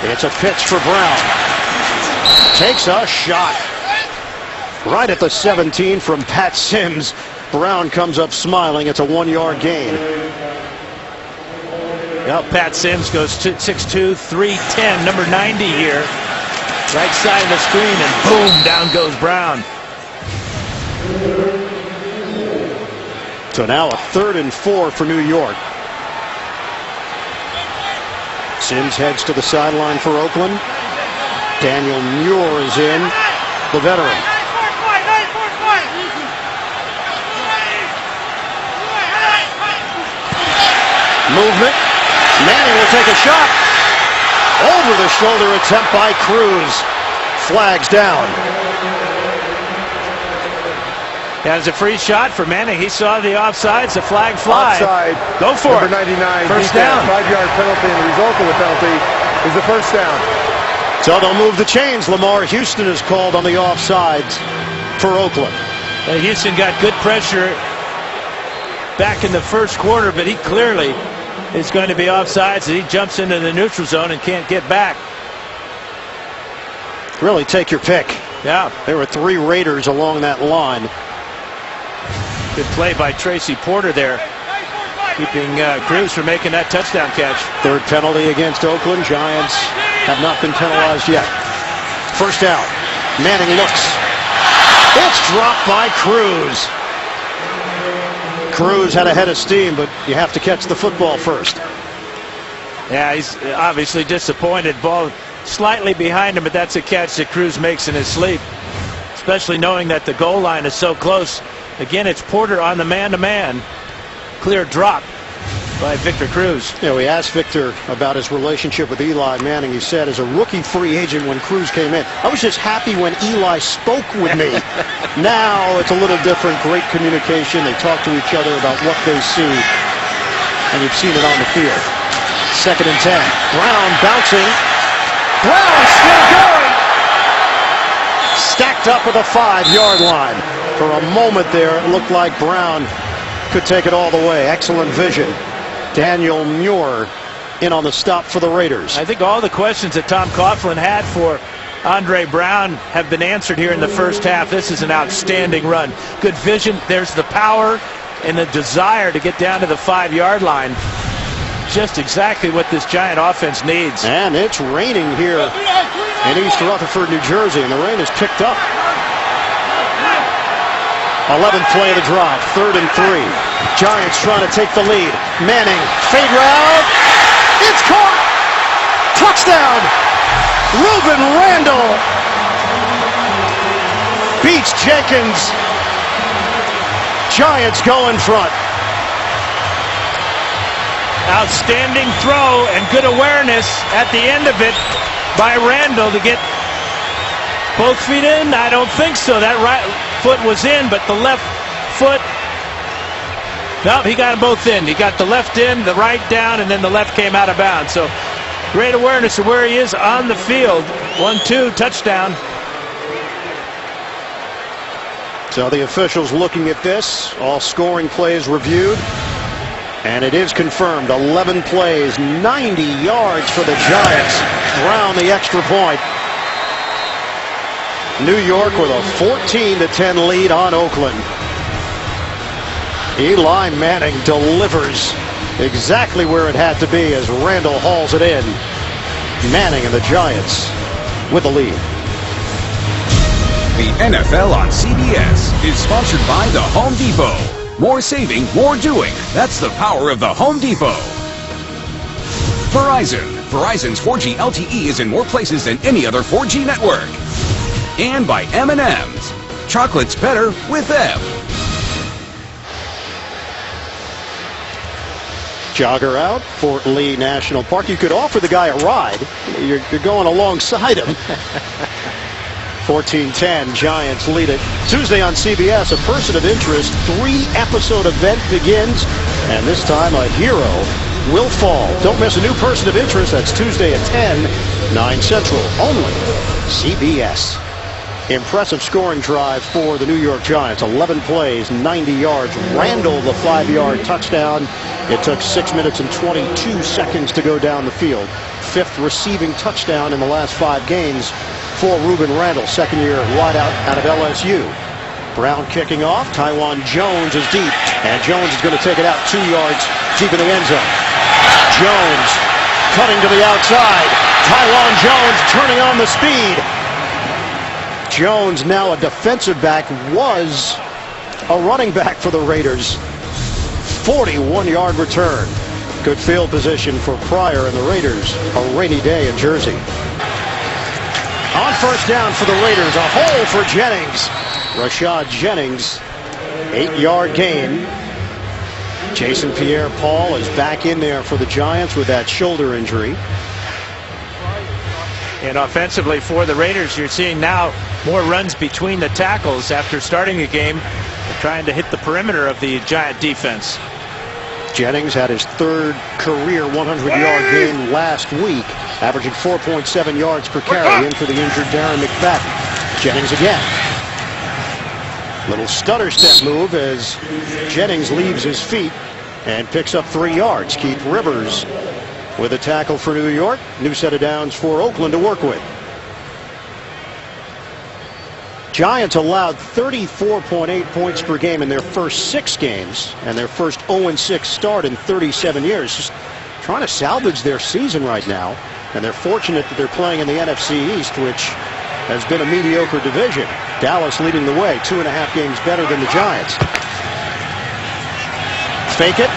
It's a pitch for Brown. Takes a shot. Right at the 17 from Pat Sims. Brown comes up smiling. It's a 1-yard gain. Well, Pat Sims goes 6'2", 310, number 90 here. Right side of the screen, and boom, down goes Brown. So now a 3rd and 4 for New York. Sims heads to the sideline for Oakland. Daniel Muir is in, the veteran. Movement. Manning will take a shot. Over the shoulder attempt by Cruz. Flags down. That was a free shot for Manning. He saw the offsides, the flag fly. Offside. Go for number it. 99. First down. 5-yard penalty, and the result of the penalty is the first down. So they'll move the chains. Lamar Houston is called on the offsides for Oakland. Houston got good pressure back in the first quarter, but he clearly is going to be offsides, and he jumps into the neutral zone and can't get back. Really take your pick. Yeah. There were 3 Raiders along that line. Good play by Tracy Porter there, keeping Cruz from making that touchdown catch. 3rd penalty against Oakland. Giants have not been penalized yet. First down. Manning looks. It's dropped by Cruz. Cruz had a head of steam, but you have to catch the football first. Yeah, he's obviously disappointed. Ball slightly behind him, but that's a catch that Cruz makes in his sleep, especially knowing that the goal line is so close. Again, it's Porter on the man-to-man. Clear drop by Victor Cruz. You know, we asked Victor about his relationship with Eli Manning. He said, as a rookie free agent when Cruz came in, I was just happy when Eli spoke with me. Now it's a little different. Great communication. They talk to each other about what they see. And you've seen it on the field. 2nd and 10. Brown bouncing. Brown still going. Stacked up at the 5-yard line. For a moment there, it looked like Brown could take it all the way. Excellent vision. Daniel Muir in on the stop for the Raiders. I think all the questions that Tom Coughlin had for Andre Brown have been answered here in the first half. This is an outstanding run. Good vision. There's the power and the desire to get down to the 5-yard line. Just exactly what this Giant offense needs. And it's raining here in East Rutherford, New Jersey, and the rain has picked up. 11th play of the drive, 3rd and 3. Giants trying to take the lead. Manning, fade route. It's caught. Touchdown. Reuben Randall beats Jenkins. Giants go in front. Outstanding throw and good awareness at the end of it by Randall to get both feet in. I don't think so. That right foot was in, but the left foot, no, he got them both in. He got the left in, the right down, and then the left came out of bounds. So great awareness of where he is on the field. 1-2, touchdown. So the officials looking at this, all scoring plays reviewed, and it is confirmed. 11 plays, 90 yards for the Giants around the extra point. New York with a 14-10 lead on Oakland. Eli Manning delivers exactly where it had to be as Randall hauls it in. Manning and the Giants with the lead. The NFL on CBS is sponsored by the Home Depot. More saving, more doing. That's the power of the Home Depot. Verizon. Verizon's 4G LTE is in more places than any other 4G network. And by M&M's. Chocolate's better with them. Jogger out, Fort Lee National Park. You could offer the guy a ride. You're going alongside him. 14-10, Giants lead it. Tuesday on CBS, a person of interest, 3-episode event begins, and this time a hero will fall. Don't miss a new person of interest. That's Tuesday at 10, 9 Central, only CBS. Impressive scoring drive for the New York Giants. 11 plays, 90 yards. Randall, the 5-yard touchdown. It took 6 minutes and 22 seconds to go down the field. 5th receiving touchdown in the last 5 games for Ruben Randall, second-year wideout out of LSU. Brown kicking off. Taiwan Jones is deep, and Jones is going to take it out 2 yards deep in the end zone. Jones cutting to the outside. Taiwan Jones turning on the speed. Jones, now a defensive back, was a running back for the Raiders. 41-yard return. Good field position for Pryor and the Raiders. A rainy day in Jersey. On first down for the Raiders, a hole for Jennings. Rashad Jennings, 8-yard gain. Jason Pierre-Paul is back in there for the Giants with that shoulder injury. And offensively for the Raiders, you're seeing now more runs between the tackles after starting the game. They're trying to hit the perimeter of the Giant defense. Jennings had his 3rd career 100-yard game last week, averaging 4.7 yards per carry, in for the injured Darren McFadden. Jennings again. Little stutter step move as Jennings leaves his feet and picks up 3 yards. Keith Rivers with a tackle for New York. New set of downs for Oakland to work with. Giants allowed 34.8 points per game in their first 6 games, and their first 0-6 start in 37 years. Just trying to salvage their season right now, and they're fortunate that they're playing in the NFC East, which has been a mediocre division. Dallas leading the way, 2.5 games better than the Giants. Fake it.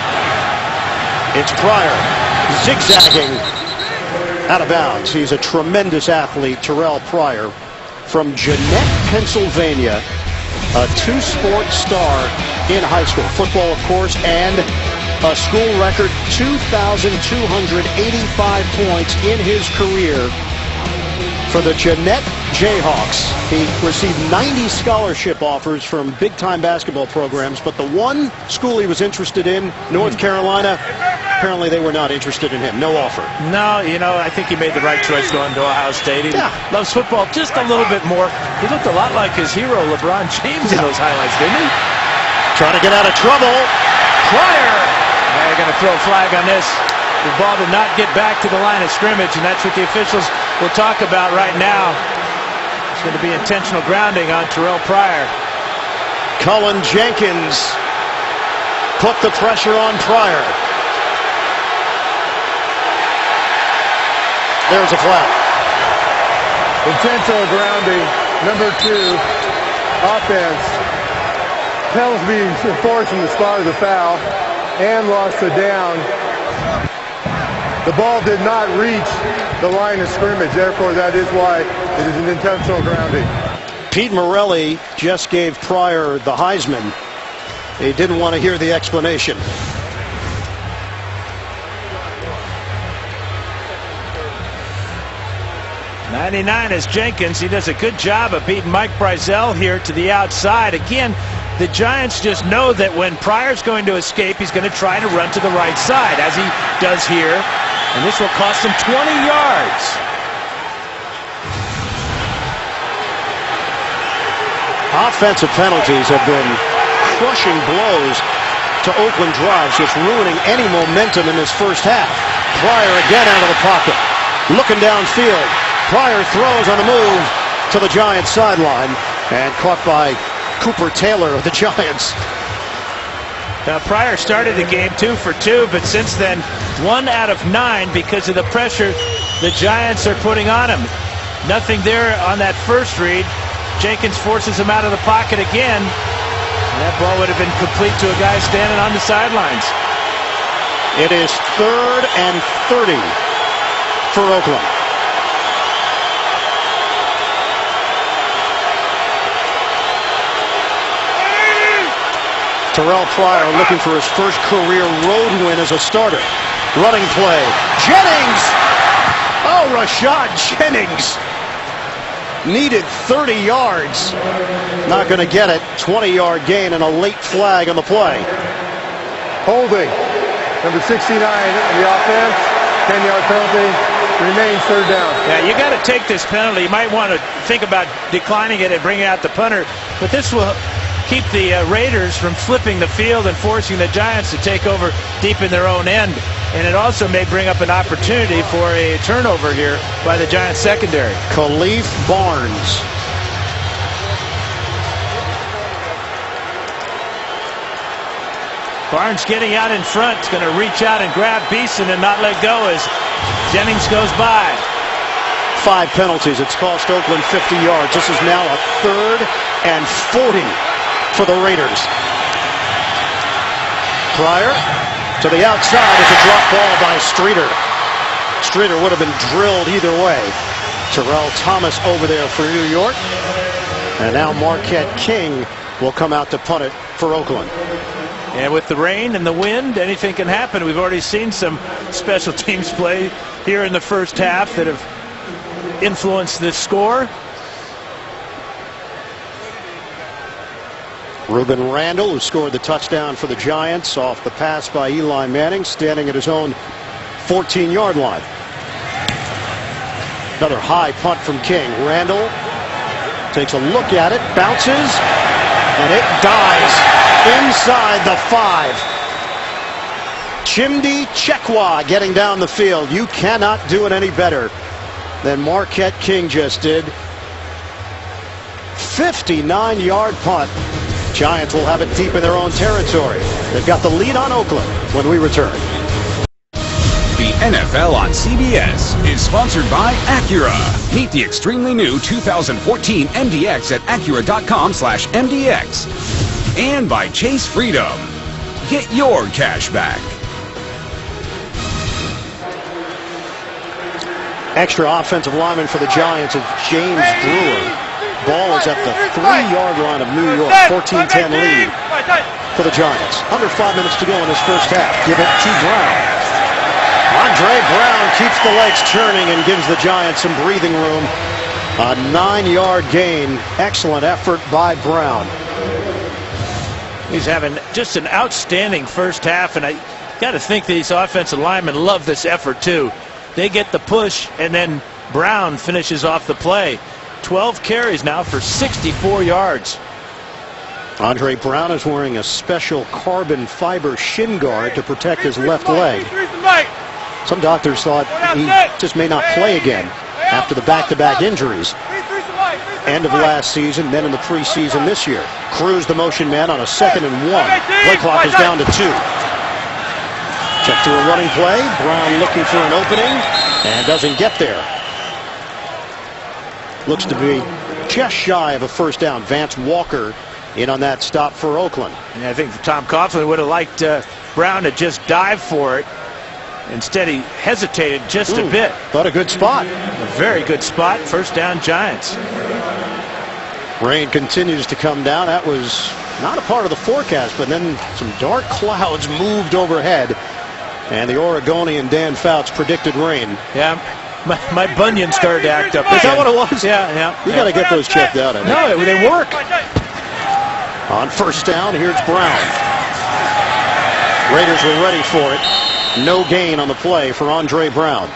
It's Pryor, zigzagging out of bounds. He's a tremendous athlete, Terrell Pryor, from Jeanette, Pennsylvania, a 2-sport star in high school. Football, of course, and a school record 2,285 points in his career for the Jeanette Jayhawks. He received 90 scholarship offers from big-time basketball programs, but the one school he was interested in, North Carolina, apparently they were not interested in him. No offer. No, you know, I think he made the right choice going to Ohio State. He loves football just a little bit more. He looked a lot like his hero, LeBron James, in those highlights, didn't he? Trying to get out of trouble. Pryor! They're going to throw a flag on this. The ball did not get back to the line of scrimmage, and that's what the officials will talk about right now. It's going to be intentional grounding on Terrell Pryor. Cullen Jenkins put the pressure on Pryor. There's a flag. Intentional grounding, number 2, offense. Penalty being enforced from the start of the foul and lost the down. The ball did not reach the line of scrimmage, therefore that is why it is an intentional grounding. Pete Morelli just gave Pryor the Heisman. He didn't want to hear the explanation. 99 is Jenkins. He does a good job of beating Mike Brizell here to the outside. Again, the Giants just know that when Pryor's going to escape, he's going to try to run to the right side, as he does here. And this will cost him 20 yards. Offensive penalties have been crushing blows to Oakland drives, just ruining any momentum in this first half. Pryor again out of the pocket, looking downfield. Pryor throws on the move to the Giants sideline and caught by Cooper Taylor of the Giants. Now Pryor started the game 2 for 2, but since then 1 out of 9 because of the pressure the Giants are putting on him. Nothing there on that first read. Jenkins forces him out of the pocket again. And that ball would have been complete to a guy standing on the sidelines. It is 3rd and 30 for Oakland. Terrell Pryor looking for his first career road win as a starter. Running play. Jennings! Oh, Rashad Jennings needed 30 yards. Not going to get it. 20-yard gain and a late flag on the play. Holding. Number 69 in the offense. 10-yard penalty. Remains 3rd down. Yeah, you got to take this penalty. You might want to think about declining it and bringing out the punter. But this will keep the Raiders from flipping the field and forcing the Giants to take over deep in their own end. And it also may bring up an opportunity for a turnover here by the Giants secondary. Khalif Barnes. Barnes getting out in front. Is going to reach out and grab Beeson and not let go as Jennings goes by. 5 penalties. It's cost Oakland 50 yards. This is now a 3rd and 40 for the Raiders. Pryor to the outside. It's a drop ball by Streeter. Streeter would have been drilled either way. Terrell Thomas over there for New York. And now Marquette King will come out to punt it for Oakland. And with the rain and the wind, anything can happen. We've already seen some special teams play here in the first half that have influenced this score. Ruben Randall, who scored the touchdown for the Giants off the pass by Eli Manning, standing at his own 14-yard line. Another high punt from King. Randall takes a look at it, bounces, and it dies inside the 5. Chimdi Chekwa getting down the field. You cannot do it any better than Marquette King just did. 59-yard punt. Giants will have it deep in their own territory. They've got the lead on Oakland when we return. The NFL on CBS is sponsored by Acura. Meet the extremely new 2014 MDX at Acura.com/MDX. And by Chase Freedom. Get your cash back. Extra offensive lineman for the Giants is James Brewer. Ball is at the 3-yard line of New York. 14-10 lead for the Giants. Under 5 minutes to go in this first half. Give it to Brown. Andre Brown keeps the legs churning and gives the Giants some breathing room. A 9-yard gain. Excellent effort by Brown. He's having just an outstanding first half, and I got to think these offensive linemen love this effort too. They get the push, and then Brown finishes off the play. 12 carries now for 64 yards. Andre Brown is wearing a special carbon fiber shin guard to protect his left leg. Some doctors thought he just may not play again after the back-to-back injuries. End of last season, then in the preseason this year. Cruz the motion man on a 2nd and 1. Play clock is down to 2. Check to a running play. Brown looking for an opening and doesn't get there. Looks to be just shy of a first down. Vance Walker in on that stop for Oakland. And I think Tom Coughlin would have liked Brown to just dive for it. Instead, he hesitated just a bit. Thought a good spot. A very good spot. First down, Giants. Rain continues to come down. That was not a part of the forecast, but then some dark clouds moved overhead. And the Oregonian Dan Fouts predicted rain. Yeah, My bunion started to act up. Is that what it was? Yeah. You got to get those checked out. I think. No, they work. On first down, here's Brown. Raiders were ready for it. No gain on the play for Andre Brown.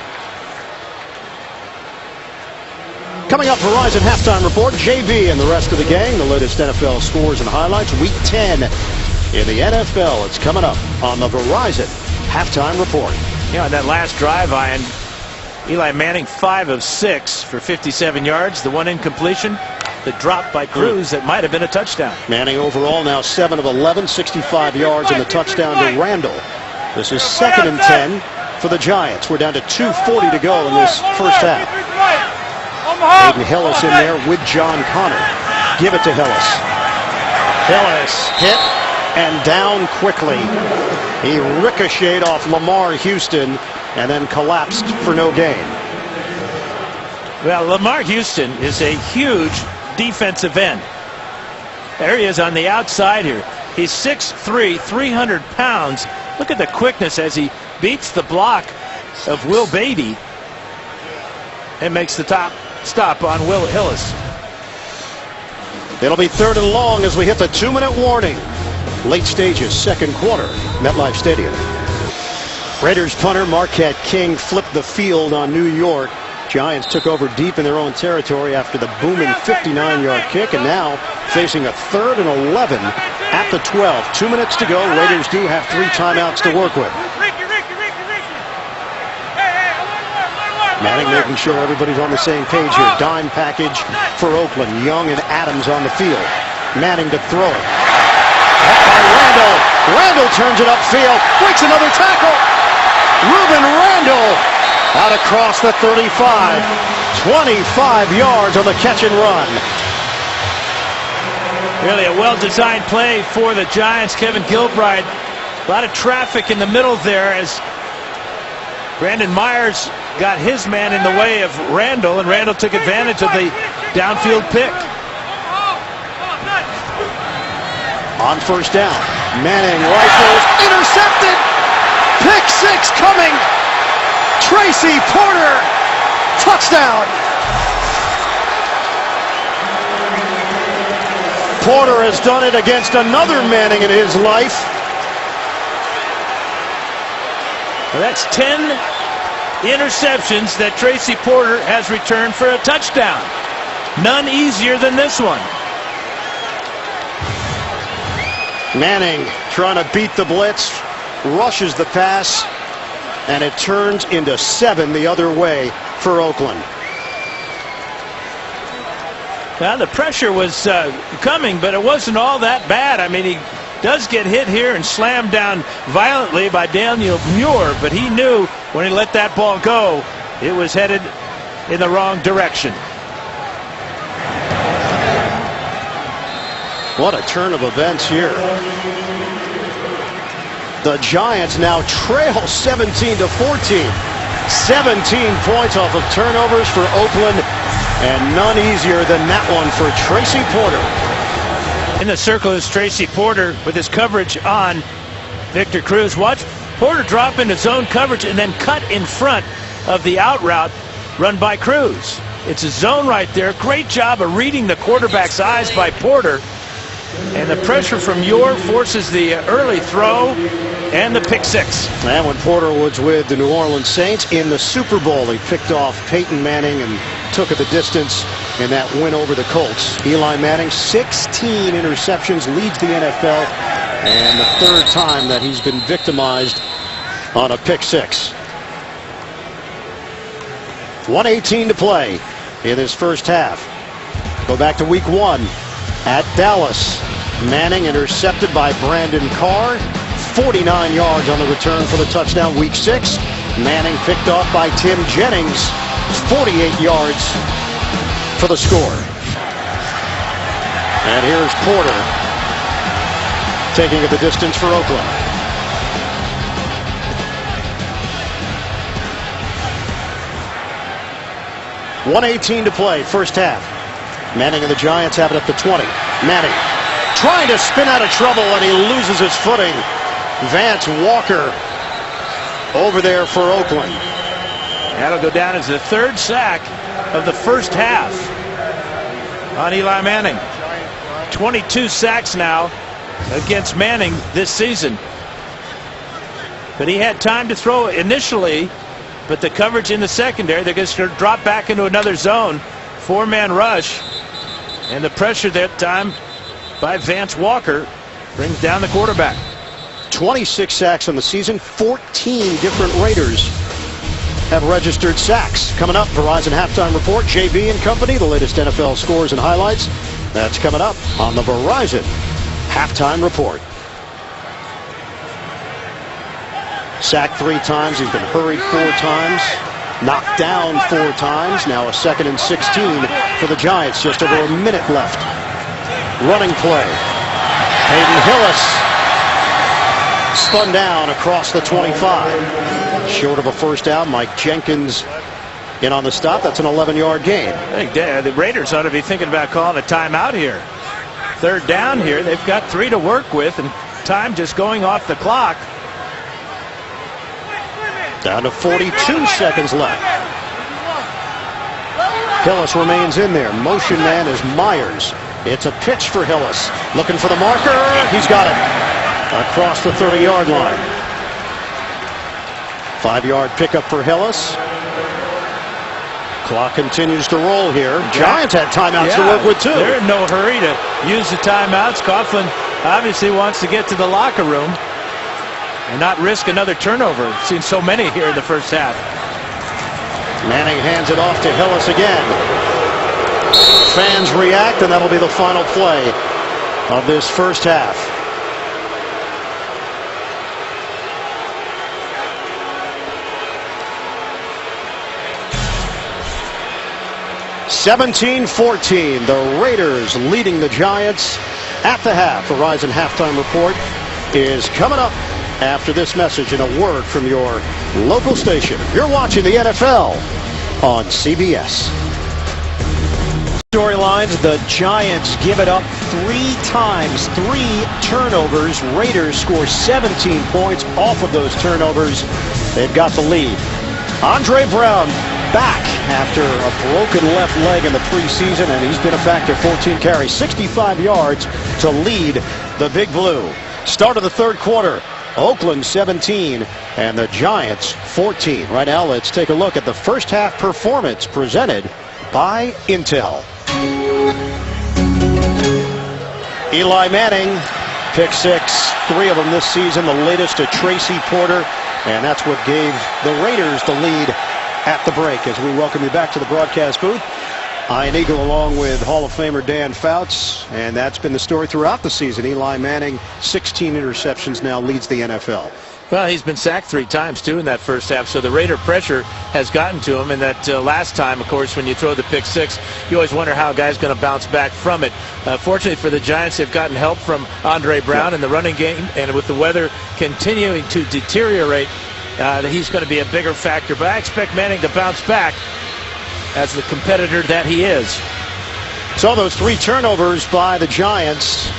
Coming up, Verizon Halftime Report, JB and the rest of the gang. The latest NFL scores and highlights. Week 10 in the NFL. It's coming up on the Verizon Halftime Report. Yeah, on that last drive, Ian, Eli Manning 5 of 6 for 57 yards. The one incompletion, the drop by Cruz that might have been a touchdown. Manning overall now 7 of 11, 65 yards, and the touchdown to Randall. This is 2nd and 10 for the Giants. We're down to 2:40 to go in this first half. Hayden Hillis in there with John Connor. Give it to Hillis. Hillis hit and down quickly. He ricocheted off Lamar Houston and then collapsed for no gain. Well, Lamar Houston is a huge defensive end. There he is on the outside here. He's 6'3", 300 pounds. Look at the quickness as he beats the block of Will Beatty and makes the top stop on Will Hillis. It'll be 3rd and long as we hit the 2-minute warning. Late stages, second quarter, MetLife Stadium. Raiders punter Marquette King flipped the field on New York. Giants took over deep in their own territory after the booming 59-yard kick, and now facing a 3rd and 11 at the 12. 2 minutes to go. Raiders do have 3 timeouts to work with. Manning making sure everybody's on the same page here. Dime package for Oakland. Young and Adams on the field. Manning to throw it. By Randall. Randall turns it upfield. Breaks another tackle. Ruben Randall out across the 35. 25 yards on the catch and run. Really a well-designed play for the Giants. Kevin Gilbride. A lot of traffic in the middle there as Brandon Myers got his man in the way of Randall, and Randall took advantage of the downfield pick. On first down, Manning rifles, intercepted, pick 6 coming, Tracy Porter, touchdown. Porter has done it against another Manning in his life. Well, that's 10 interceptions that Tracy Porter has returned for a touchdown. None easier than this one. Manning trying to beat the blitz, rushes the pass, and it turns into 7 the other way for Oakland. Well, the pressure was coming, but it wasn't all that bad. I mean, he does get hit here and slammed down violently by Daniel Muir, but he knew when he let that ball go, it was headed in the wrong direction. What a turn of events here. The Giants now trail 17-14. 17 points off of turnovers for Oakland, and none easier than that one for Tracy Porter. In the circle is Tracy Porter with his coverage on Victor Cruz. Watch Porter drop into zone coverage and then cut in front of the out route run by Cruz. It's a zone right there. Great job of reading the quarterback's eyes by Porter. And the pressure from Muir forces the early throw and the pick 6. And when Porter was with the New Orleans Saints in the Super Bowl, he picked off Peyton Manning and took it the distance in that win over the Colts. Eli Manning, 16 interceptions, leads the NFL, and the 3rd time that he's been victimized on a pick 6. 1:18 to play in this first half. Go back to week 1 at Dallas. Manning intercepted by Brandon Carr. 49 yards on the return for the touchdown. Week 6, Manning picked off by Tim Jennings. 48 yards for the score. And here's Porter taking it the distance for Oakland. .118 to play, first half. Manning and the Giants have it up to 20. Manning trying to spin out of trouble, and he loses his footing. Vance Walker over there for Oakland. That'll go down as the third sack of the first half on Eli Manning. 22 sacks now against Manning this season. But he had time to throw initially, but the coverage in the secondary, they're going to drop back into another zone. Four-man rush. And the pressure that time by Vance Walker brings down the quarterback. 26 sacks on the season. 14 different Raiders have registered sacks. Coming up, Verizon Halftime Report, JB and company, the latest NFL scores and highlights. That's coming up on the Verizon Halftime Report. Sacked 3 times. He's been hurried 4 times. Knocked down 4 times. Now a 2nd and 16 for the Giants. Just over a minute left. Running play. Hayden Hillis spun down across the 25. Short of a first down. Mike Jenkins in on the stop. That's an 11-yard gain. I think the Raiders ought to be thinking about calling a timeout here. Third down here. They've got 3 to work with, and time just going off the clock. Down to 42 seconds left. Hillis remains in there. Motion man is Myers. It's a pitch for Hillis. Looking for the marker. He's got it. Across the 30-yard line. 5-yard pickup for Hillis. Clock continues to roll here. Giants had timeouts to work with, too. They're in no hurry to use the timeouts. Coughlin obviously wants to get to the locker room and not risk another turnover. We've seen so many here in the first half. Manning hands it off to Hillis again. Fans react, and that'll be the final play of this first half. (17-14). The Raiders leading the Giants at the half. Verizon Halftime Report is coming up after this message and a word from your local station. You're watching the NFL on CBS. Storylines, the Giants give it up 3 times, 3 turnovers. Raiders score 17 points off of those turnovers. They've got the lead. Andre Brown back after a broken left leg in the preseason, and he's been a factor. 14 carries, 65 yards to lead the Big Blue. Start of the third quarter. Oakland 17 and the Giants 14. Right now, let's take a look at the first half performance presented by Intel. Eli Manning, pick 6, 3 of them this season, the latest to Tracy Porter, and that's what gave the Raiders the lead at the break. As we welcome you back to the broadcast booth, Ian Eagle along with Hall of Famer Dan Fouts, and that's been the story throughout the season. Eli Manning, 16 interceptions now, leads the NFL. Well, he's been sacked 3 times, too, in that first half, so the Raider pressure has gotten to him. And that last time, of course, when you throw the pick 6, you always wonder how a guy's going to bounce back from it. Fortunately for the Giants, they've gotten help from Andre Brown in the running game, and with the weather continuing to deteriorate, he's going to be a bigger factor. But I expect Manning to bounce back as the competitor that he is. So those 3 turnovers by the Giants.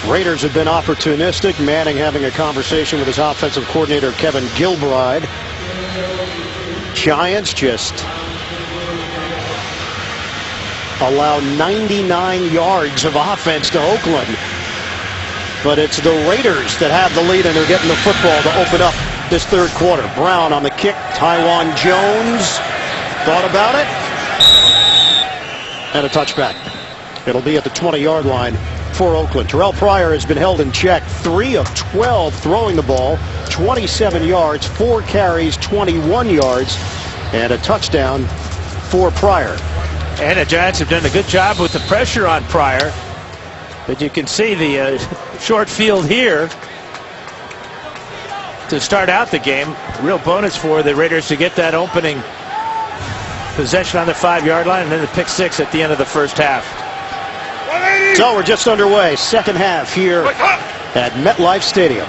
Raiders have been opportunistic. Manning having a conversation with his offensive coordinator, Kevin Gilbride. Giants just allow 99 yards of offense to Oakland. But it's the Raiders that have the lead, and they're getting the football to open up this third quarter. Brown on the kick. Tywan Jones thought about it. And a touchback. It'll be at the 20-yard line for Oakland. Terrell Pryor has been held in check. 3 of 12 throwing the ball. 27 yards, 4 carries, 21 yards, and a touchdown for Pryor. And the Giants have done a good job with the pressure on Pryor. But you can see the short field here to start out the game. Real bonus for the Raiders to get that opening possession on the 5-yard line, and then the pick 6 at the end of the first half. So we're just underway. Second half here at MetLife Stadium.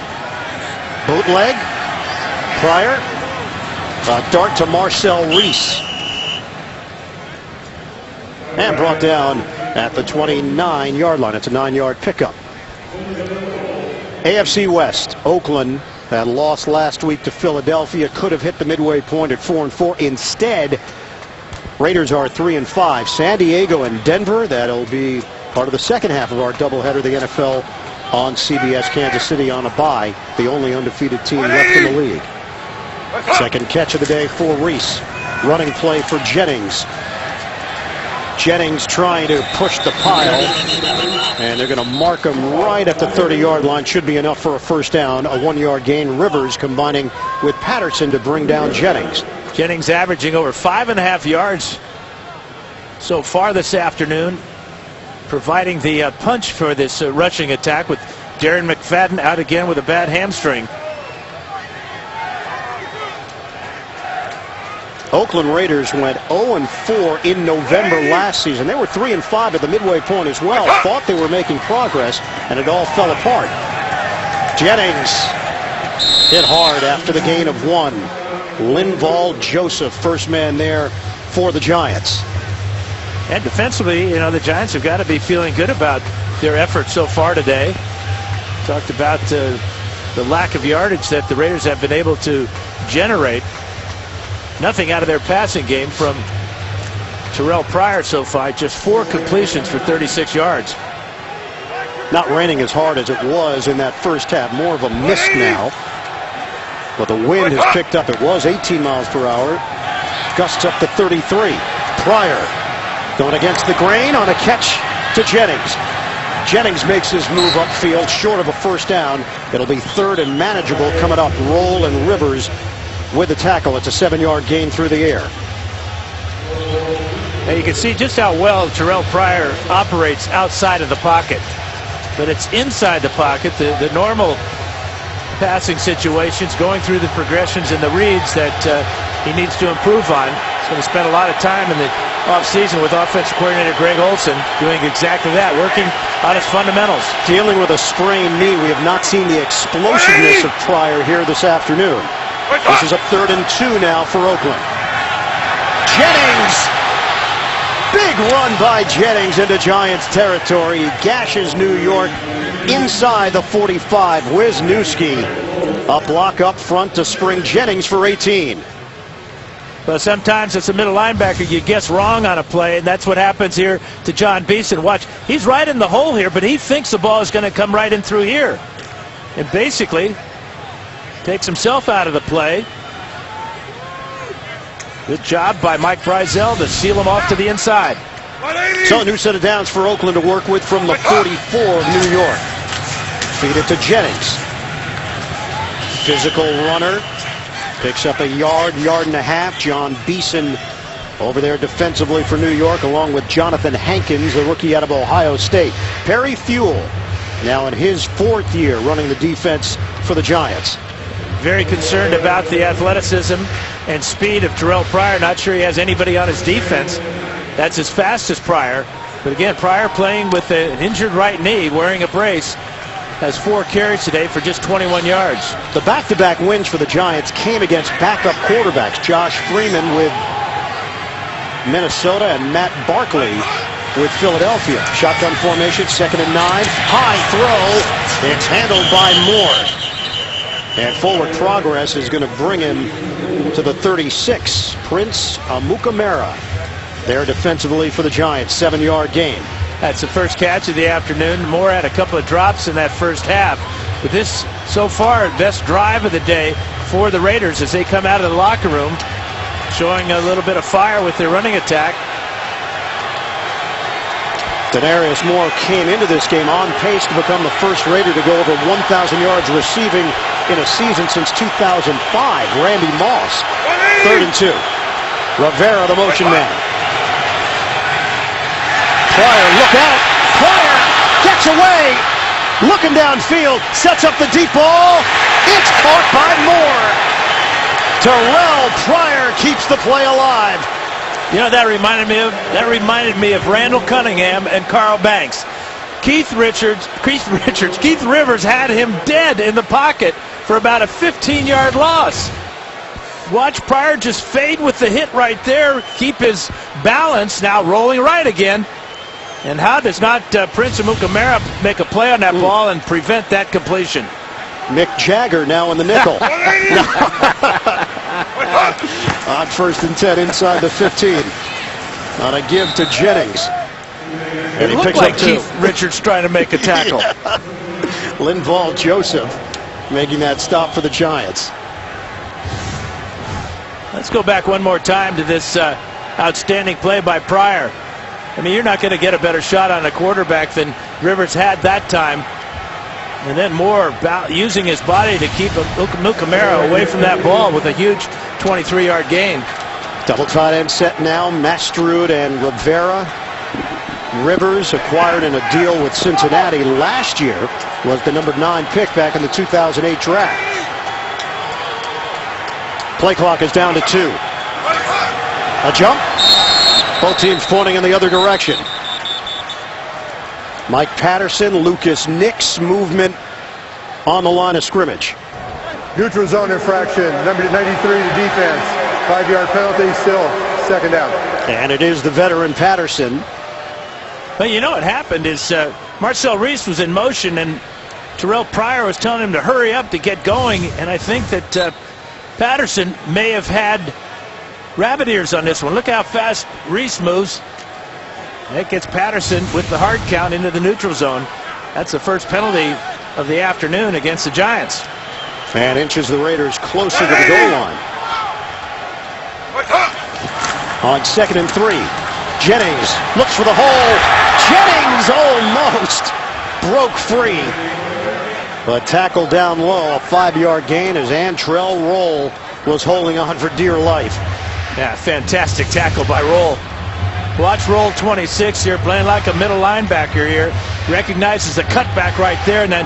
Bootleg. Pryor. A dart to Marcel Reese. And brought down at the 29-yard line. It's a 9-yard pickup. AFC West. Oakland That loss last week to Philadelphia could have hit the midway point at 4-4. Instead, Raiders are 3-5. San Diego and Denver, that'll be part of the second half of our doubleheader. The NFL on CBS. Kansas City on a bye, the only undefeated team left in the league. Second catch of the day for Reese. Running play for Jennings. Jennings trying to push the pile, and they're going to mark him right at the 30-yard line. Should be enough for a first down. A 1-yard gain. Rivers combining with Patterson to bring down Jennings. Jennings averaging over 5.5 yards so far this afternoon, providing the punch for this rushing attack, with Darren McFadden out again with a bad hamstring. Oakland Raiders went 0-4 in November last season. They were 3-5 at the midway point as well. Thought they were making progress, and it all fell apart. Jennings hit hard after the gain of 1. Linval Joseph, first man there for the Giants. And defensively, the Giants have got to be feeling good about their effort so far today. Talked about the lack of yardage that the Raiders have been able to generate. Nothing out of their passing game from Terrell Pryor so far. Just 4 completions for 36 yards. Not raining as hard as it was in that first half. More of a mist now. But the wind has picked up. It was 18 miles per hour. Gusts up to 33. Pryor going against the grain on a catch to Jennings. Jennings makes his move upfield short of a first down. It'll be third and manageable coming up. Roll and Rivers with the tackle. It's a 7-yard gain through the air. Now you can see just how well Terrell Pryor operates outside of the pocket. But it's inside the pocket, the normal passing situations, going through the progressions and the reads that he needs to improve on. He's going to spend a lot of time in the offseason with offensive coordinator Greg Olson doing exactly that, working on his fundamentals. Dealing with a sprained knee, we have not seen the explosiveness of Pryor here this afternoon. This is a 3rd and 2 now for Oakland. Jennings! Big run by Jennings into Giants territory. He gashes New York inside the 45. Wisniewski, a block up front to spring Jennings for 18. Well, sometimes it's a middle linebacker. You guess wrong on a play, and that's what happens here to John Beeson. Watch, he's right in the hole here, but he thinks the ball is going to come right in through here. And basically takes himself out of the play. Good job by Mike Brizell to seal him off to the inside. So a new set of downs for Oakland to work with from the 44 of New York. Feed it to Jennings. Physical runner. Picks up a yard and a half. John Beeson over there defensively for New York, along with Jonathan Hankins, the rookie out of Ohio State. Perry Fuel now in his 4th year running the defense for the Giants. Very concerned about the athleticism and speed of Terrell Pryor. Not sure he has anybody on his defense that's as fast as Pryor. But again, Pryor playing with an injured right knee, wearing a brace, has 4 carries today for just 21 yards. The back-to-back wins for the Giants came against backup quarterbacks. Josh Freeman with Minnesota and Matt Barkley with Philadelphia. Shotgun formation, 2nd and 9. High throw. It's handled by Moore. And forward progress is going to bring him to the 36. Prince Amukamara there defensively for the Giants. 7-yard gain. That's the first catch of the afternoon. Moore had a couple of drops in that first half. But this, so far, best drive of the day for the Raiders as they come out of the locker room, showing a little bit of fire with their running attack. Denarius Moore came into this game on pace to become the first Raider to go over 1,000 yards receiving in a season since 2005. Randy Moss, 3rd and 2. Rivera, the motion man. Pryor, look out. Pryor gets away. Looking downfield, sets up the deep ball. It's caught by Moore. Terrell Pryor keeps the play alive. You know, that reminded me of Randall Cunningham and Carl Banks. Keith Rivers had him dead in the pocket for about a 15-yard loss. Watch Pryor just fade with the hit right there, keep his balance, now rolling right again. And how does not Prince Amukamara make a play on that ball and prevent that completion? Mick Jagger now in the nickel. On 1st and 10 inside the 15. On a give to Jennings. And he picks up Keith Richards trying to make a tackle. Linval Joseph making that stop for the Giants. Let's go back one more time to this outstanding play by Pryor. I mean, you're not going to get a better shot on a quarterback than Rivers had that time. And then Moore using his body to keep Mukamara away from that ball with a huge 23-yard gain. Double tight end set now. Mastrud and Rivera. Rivers, acquired in a deal with Cincinnati last year, was the number 9 pick back in the 2008 draft. Play clock is down to 2. A jump. Both teams pointing in the other direction. Mike Patterson, Lucas Nix movement on the line of scrimmage. Neutral zone infraction, number 93 to defense. 5-yard penalty, still 2nd down. And it is the veteran Patterson. But you know what happened is Marcel Reese was in motion and Terrell Pryor was telling him to hurry up to get going. And I think that Patterson may have had rabbit ears on this one. Look how fast Reese moves. That gets Patterson with the hard count into the neutral zone. That's the first penalty of the afternoon against the Giants. And inches the Raiders closer to the goal line. On 2nd and 3. Jennings looks for the hole. Jennings almost broke free. But tackled down low. A 5-yard gain as Antrell Roll was holding on for dear life. Yeah, fantastic tackle by Roll. Watch Roll 26 here, playing like a middle linebacker here. Recognizes the cutback right there, and then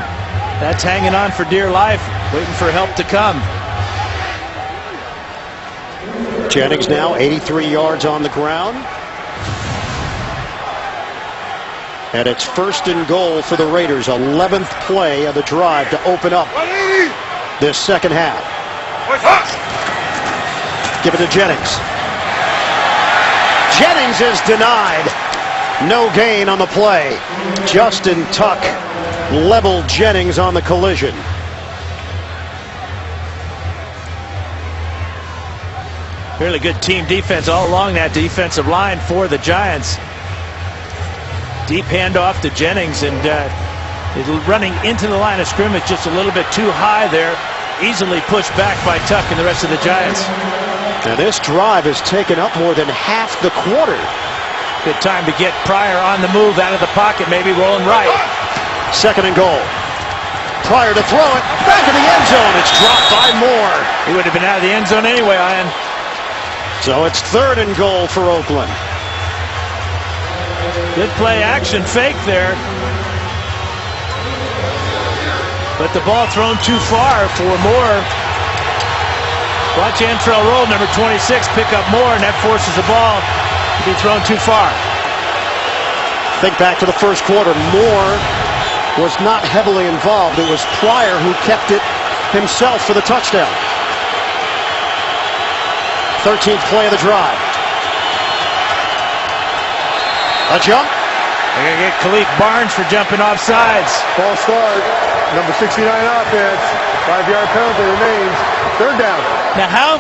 that's hanging on for dear life, waiting for help to come. Jennings now 83 yards on the ground. And it's 1st and goal for the Raiders. 11th play of the drive to open up this second half. Give it to Jennings. Jennings is denied. No gain on the play. Justin Tuck leveled Jennings on the collision. Really good team defense all along that defensive line for the Giants. Deep handoff to Jennings, and running into the line of scrimmage just a little bit too high there. Easily pushed back by Tuck and the rest of the Giants. Now this drive has taken up more than half the quarter. Good time to get Pryor on the move out of the pocket, maybe rolling right. 2nd and goal. Pryor to throw it back in the end zone. It's dropped by Moore. He would have been out of the end zone anyway, Ian. So it's 3rd and goal for Oakland. Good play action fake there. But the ball thrown too far for Moore. Watch Antrell Roll, number 26, pick up Moore, and that forces the ball to be thrown too far. Think back to the first quarter. Moore was not heavily involved. It was Pryor who kept it himself for the touchdown. 13th play of the drive. A jump. They're going to get Khalif Barnes for jumping off sides. False start. Number 69 offense. 5-yard penalty remains. 3rd down. Now how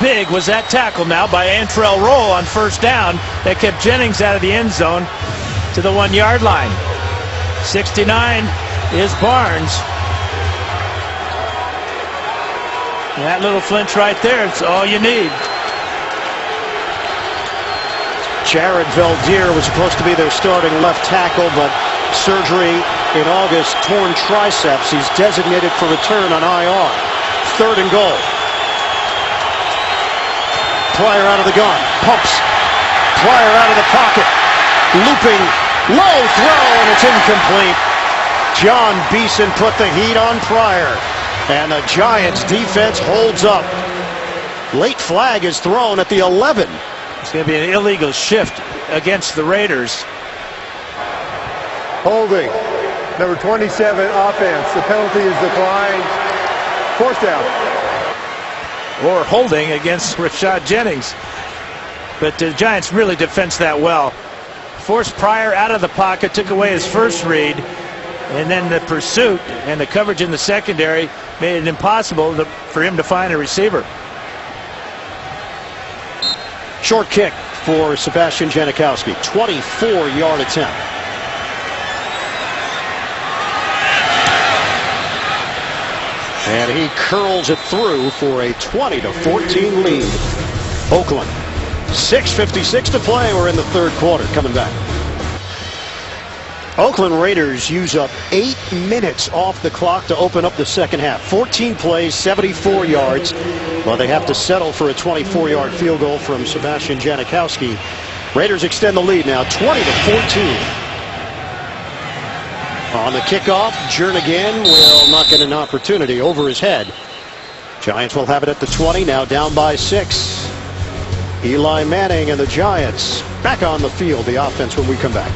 big was that tackle now by Antrell Roll on 1st down that kept Jennings out of the end zone to the 1-yard line? 69 is Barnes. And that little flinch right there, it's all you need. Jared Valdir was supposed to be their starting left tackle, but surgery in August, torn triceps. He's designated for return on IR. 3rd and goal. Pryor out of the gun. Pumps. Pryor out of the pocket. Looping. Low throw, and it's incomplete. John Beeson put the heat on Pryor. And the Giants defense holds up. Late flag is thrown at the 11. It's going to be an illegal shift against the Raiders. Holding. Number 27 offense. The penalty is declined. 4th down. Or holding against Rashad Jennings. But the Giants really defensed that well. Forced Pryor out of the pocket, took away his first read, And then the pursuit and the coverage in the secondary made it impossible for him to find a receiver. Short kick for Sebastian Janikowski. 24-yard attempt. And he curls it through for a 20-14 lead. Oakland. 6:56 to play. We're in the third quarter. Coming back. Oakland Raiders use up 8 minutes off the clock to open up the second half. 14 plays, 74 yards. Well, they have to settle for a 24-yard field goal from Sebastian Janikowski. Raiders extend the lead now, 20-14. On the kickoff, Jernigan will not get an opportunity over his head. Giants will have it at the 20, now down by 6. Eli Manning and the Giants back on the field, the offense, when we come back.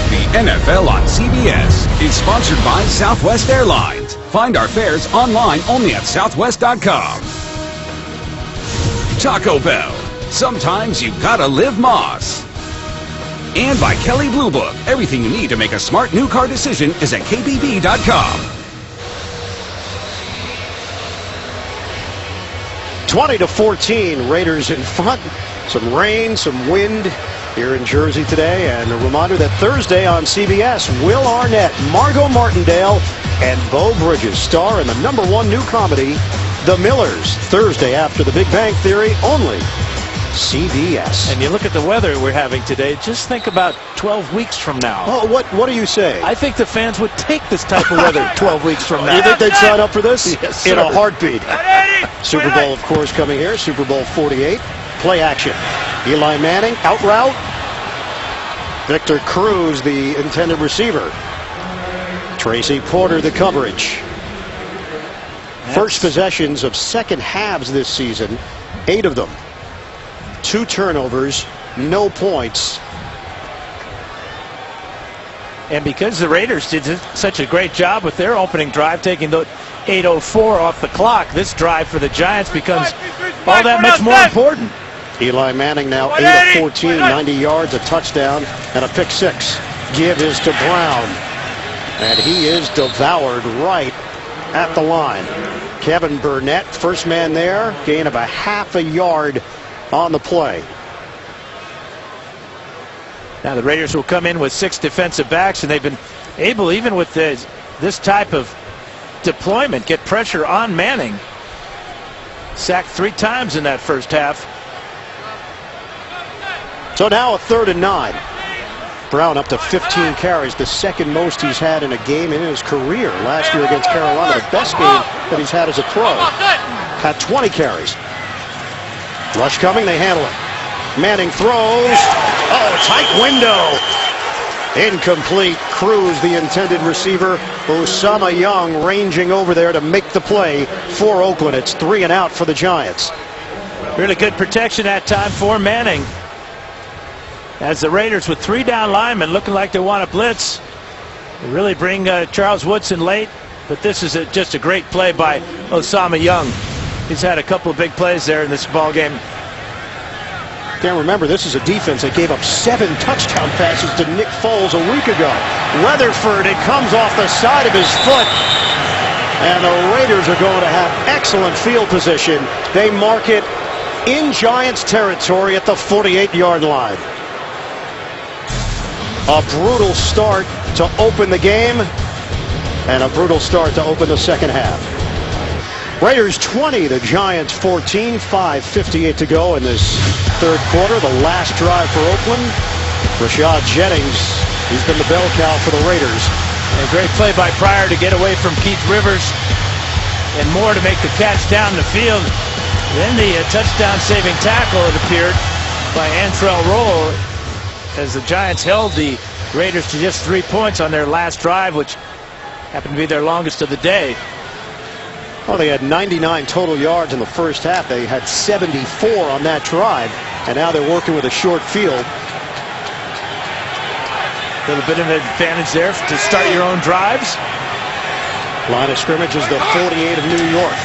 The NFL on CBS is sponsored by Southwest Airlines. Find our fares online only at southwest.com. Taco Bell. Sometimes you gotta live Moss. And by Kelley Blue Book. Everything you need to make a smart new car decision is at kbb.com. 20-14, Raiders in front. Some rain, some wind here in Jersey today. And a reminder that Thursday on CBS, Will Arnett, Margot Martindale, and Beau Bridges star in the #1 new comedy, The Millers. Thursday after The Big Bang Theory, only CBS. And you look at the weather we're having today, just think about 12 weeks from now. Oh, what do you say? I think the fans would take this type of weather 12 weeks from now. You think they'd sign up for this? Yes, sir. In a heartbeat. Super Bowl, of course, coming here. Super Bowl 48. Play action. Eli Manning, out route. Victor Cruz, the intended receiver. Tracy Porter, the coverage. First possessions of second halves this season, 8 of them. 2 turnovers, no points. And because the Raiders did such a great job with their opening drive, taking the 8:04 off the clock, this drive for the Giants becomes all that much more important. Eli Manning now 8 of 14, 90 yards, a touchdown, and a pick 6. Give is to Brown. And he is devoured right at the line. Kevin Burnett, first man there, gain of a half a yard on the play. Now the Raiders will come in with 6 defensive backs, and they've been able, even with this type of deployment, get pressure on Manning. Sacked 3 times in that first half. So now a 3rd and 9. Brown up to 15 carries, the second most he's had in a game in his career. Last year against Carolina, the best game that he's had as a pro. Had 20 carries. Rush coming, they handle it. Manning throws. Oh, tight window. Incomplete. Cruz, the intended receiver. Osama Young ranging over there to make the play for Oakland. It's 3 and out for the Giants. Really good protection that time for Manning. As the Raiders with 3 down linemen looking like they want to blitz. They really bring Charles Woodson late, but this is just a great play by Osama Young. He's had a couple of big plays there in this ball game. Can't remember, this is a defense that gave up 7 touchdown passes to Nick Foles a week ago. Weatherford, it comes off the side of his foot. And the Raiders are going to have excellent field position. They mark it in Giants territory at the 48-yard line. A brutal start to open the game, and a brutal start to open the second half. Raiders 20, the Giants 14, 5:58 to go in this third quarter. The last drive for Oakland. Rashad Jennings, he's been the bell cow for the Raiders. A great play by Pryor to get away from Keith Rivers, and Moore to make the catch down the field. Then the touchdown-saving tackle, it appeared, by Antrell Roll, as the Giants held the Raiders to just 3 points on their last drive, which happened to be their longest of the day. Well, they had 99 total yards in the first half. They had 74 on that drive, and now they're working with a short field. A little bit of an advantage there to start your own drives. Line of scrimmage is the 48 of New York.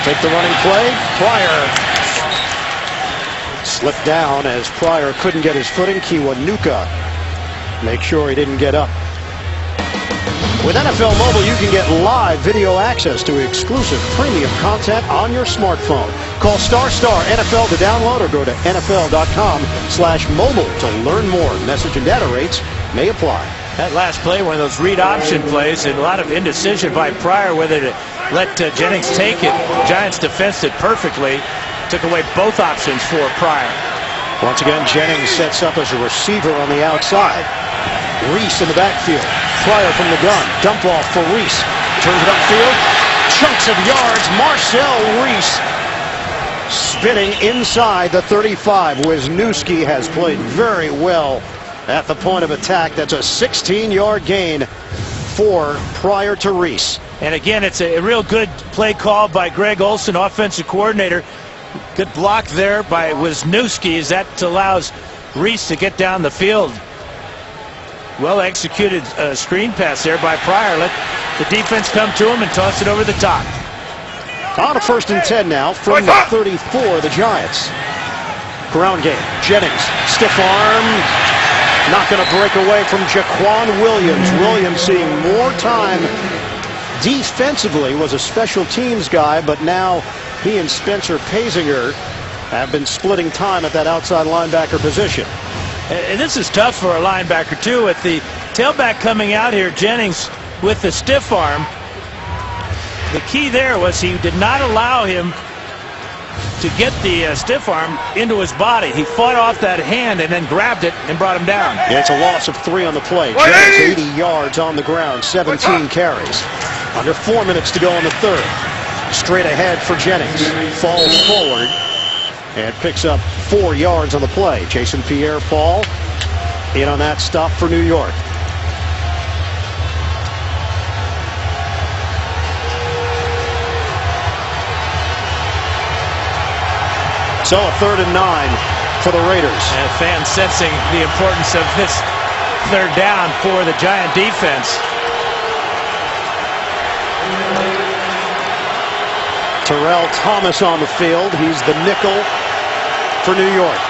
Take the running play. Pryor slipped down as Pryor couldn't get his footing. Kiwanuka make sure he didn't get up. With NFL Mobile, you can get live video access to exclusive premium content on your smartphone. Call ** NFL to download or go to NFL.com/mobile to learn more. Message and data rates may apply. That last play, one of those read option plays, and a lot of indecision by Pryor whether to let Jennings take it. Giants defensed it perfectly. Took away both options for Pryor. Once again, Jennings sets up as a receiver on the outside. Reese in the backfield. Pryor from the gun. Dump off for Reese. Turns it upfield. Chunks of yards. Marcel Reese spinning inside the 35. Wisniewski has played very well at the point of attack. That's a 16-yard gain for Pryor to Reese. And again, it's a real good play call by Greg Olson, offensive coordinator. Good block there by Wisniewski as that allows Reese to get down the field. Well executed screen pass there by Pryor. Let the defense come to him and toss it over the top. On a 1st and 10 now from the 34, the Giants. Ground game. Jennings, stiff arm. Not going to break away from Jaquan Williams. Williams seeing more time defensively, was a special teams guy, but now he and Spencer Pasinger have been splitting time at that outside linebacker position. And this is tough for a linebacker, too, with the tailback coming out here, Jennings with the stiff arm. The key there was he did not allow him to get the stiff arm into his body. He fought off that hand and then grabbed it and brought him down. Yeah, it's a loss of 3 on the play. Jennings 80 yards on the ground, 17 carries. Under 4 minutes to go in the 3rd. Straight ahead for Jennings. Falls forward and picks up 4 yards on the play. Jason Pierre-Paul in on that stop for New York. So a 3rd and 9 for the Raiders. And fans sensing the importance of this 3rd down for the Giant defense. Terrell Thomas on the field. He's the nickel for New York.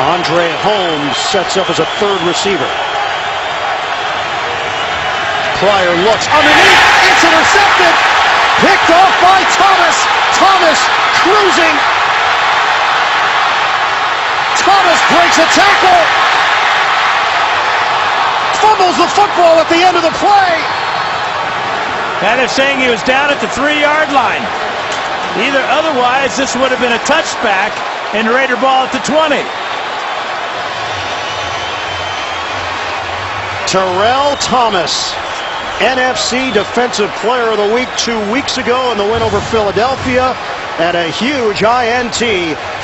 Andre Holmes sets up as a 3rd receiver. Pryor looks underneath. It's intercepted. Picked off by Thomas. Thomas cruising. Thomas breaks a tackle. Fumbles the football at the end of the play. That is saying he was down at the 3-yard line. Either otherwise, this would have been a touchback and Raider ball at the 20. Terrell Thomas, NFC Defensive Player of the Week 2 weeks ago in the win over Philadelphia, and a huge INT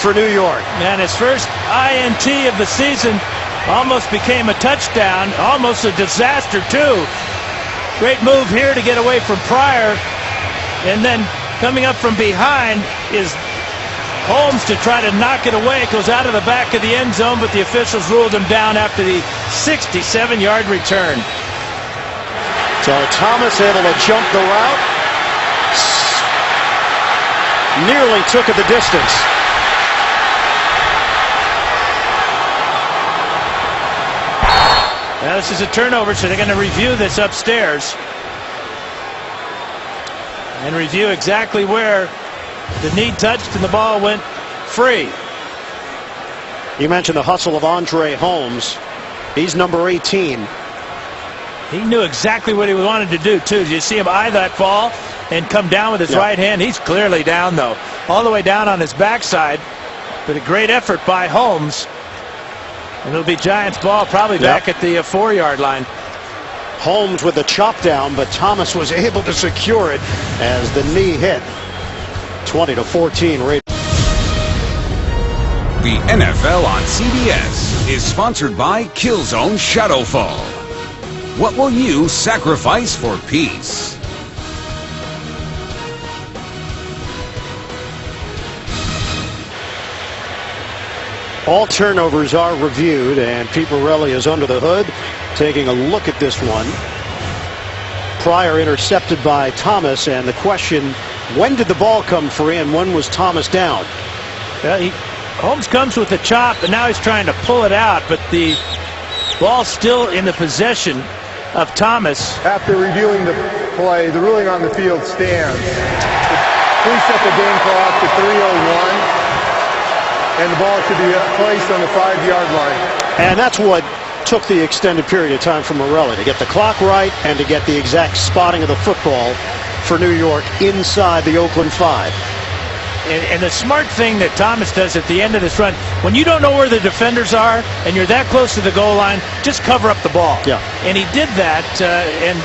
for New York. And his first INT of the season almost became a touchdown, almost a disaster too. Great move here to get away from Pryor, and then coming up from behind is Holmes to try to knock it away. It goes out of the back of the end zone, but the officials ruled him down after the 67-yard return. So Thomas able to jump the route. Nearly took it the distance. Now this is a turnover, so they're going to review this upstairs and review exactly where the knee touched and the ball went free. You mentioned the hustle of Andre Holmes. He's number 18. He knew exactly what he wanted to do, too. Did you see him eye that ball and come down with his right hand? He's clearly down, though. All the way down on his backside. But a great effort by Holmes. And it'll be Giants ball probably back at the 4-yard line. Holmes with the chop down, but Thomas was able to secure it as the knee hit. 20-14 Raiders. The NFL on CBS is sponsored by Killzone Shadowfall. What will you sacrifice for peace? All turnovers are reviewed, and Pete Morelli is under the hood taking a look at this one. Pryor intercepted by Thomas, and the question, when did the ball come free and when was Thomas down? Holmes comes with the chop, and now he's trying to pull it out, but the Ball still in the possession of Thomas. After reviewing the play, the ruling on the field stands. Please set the game clock to 3:01, and the ball should be placed on the 5-yard line. And that's what took the extended period of time for Morelli, to get the clock right and to get the exact spotting of the football for New York inside the Oakland 5. And the smart thing that Thomas does at the end of this run, when you don't know where the defenders are and you're that close to the goal line, just cover up the ball. Yeah. And he did that and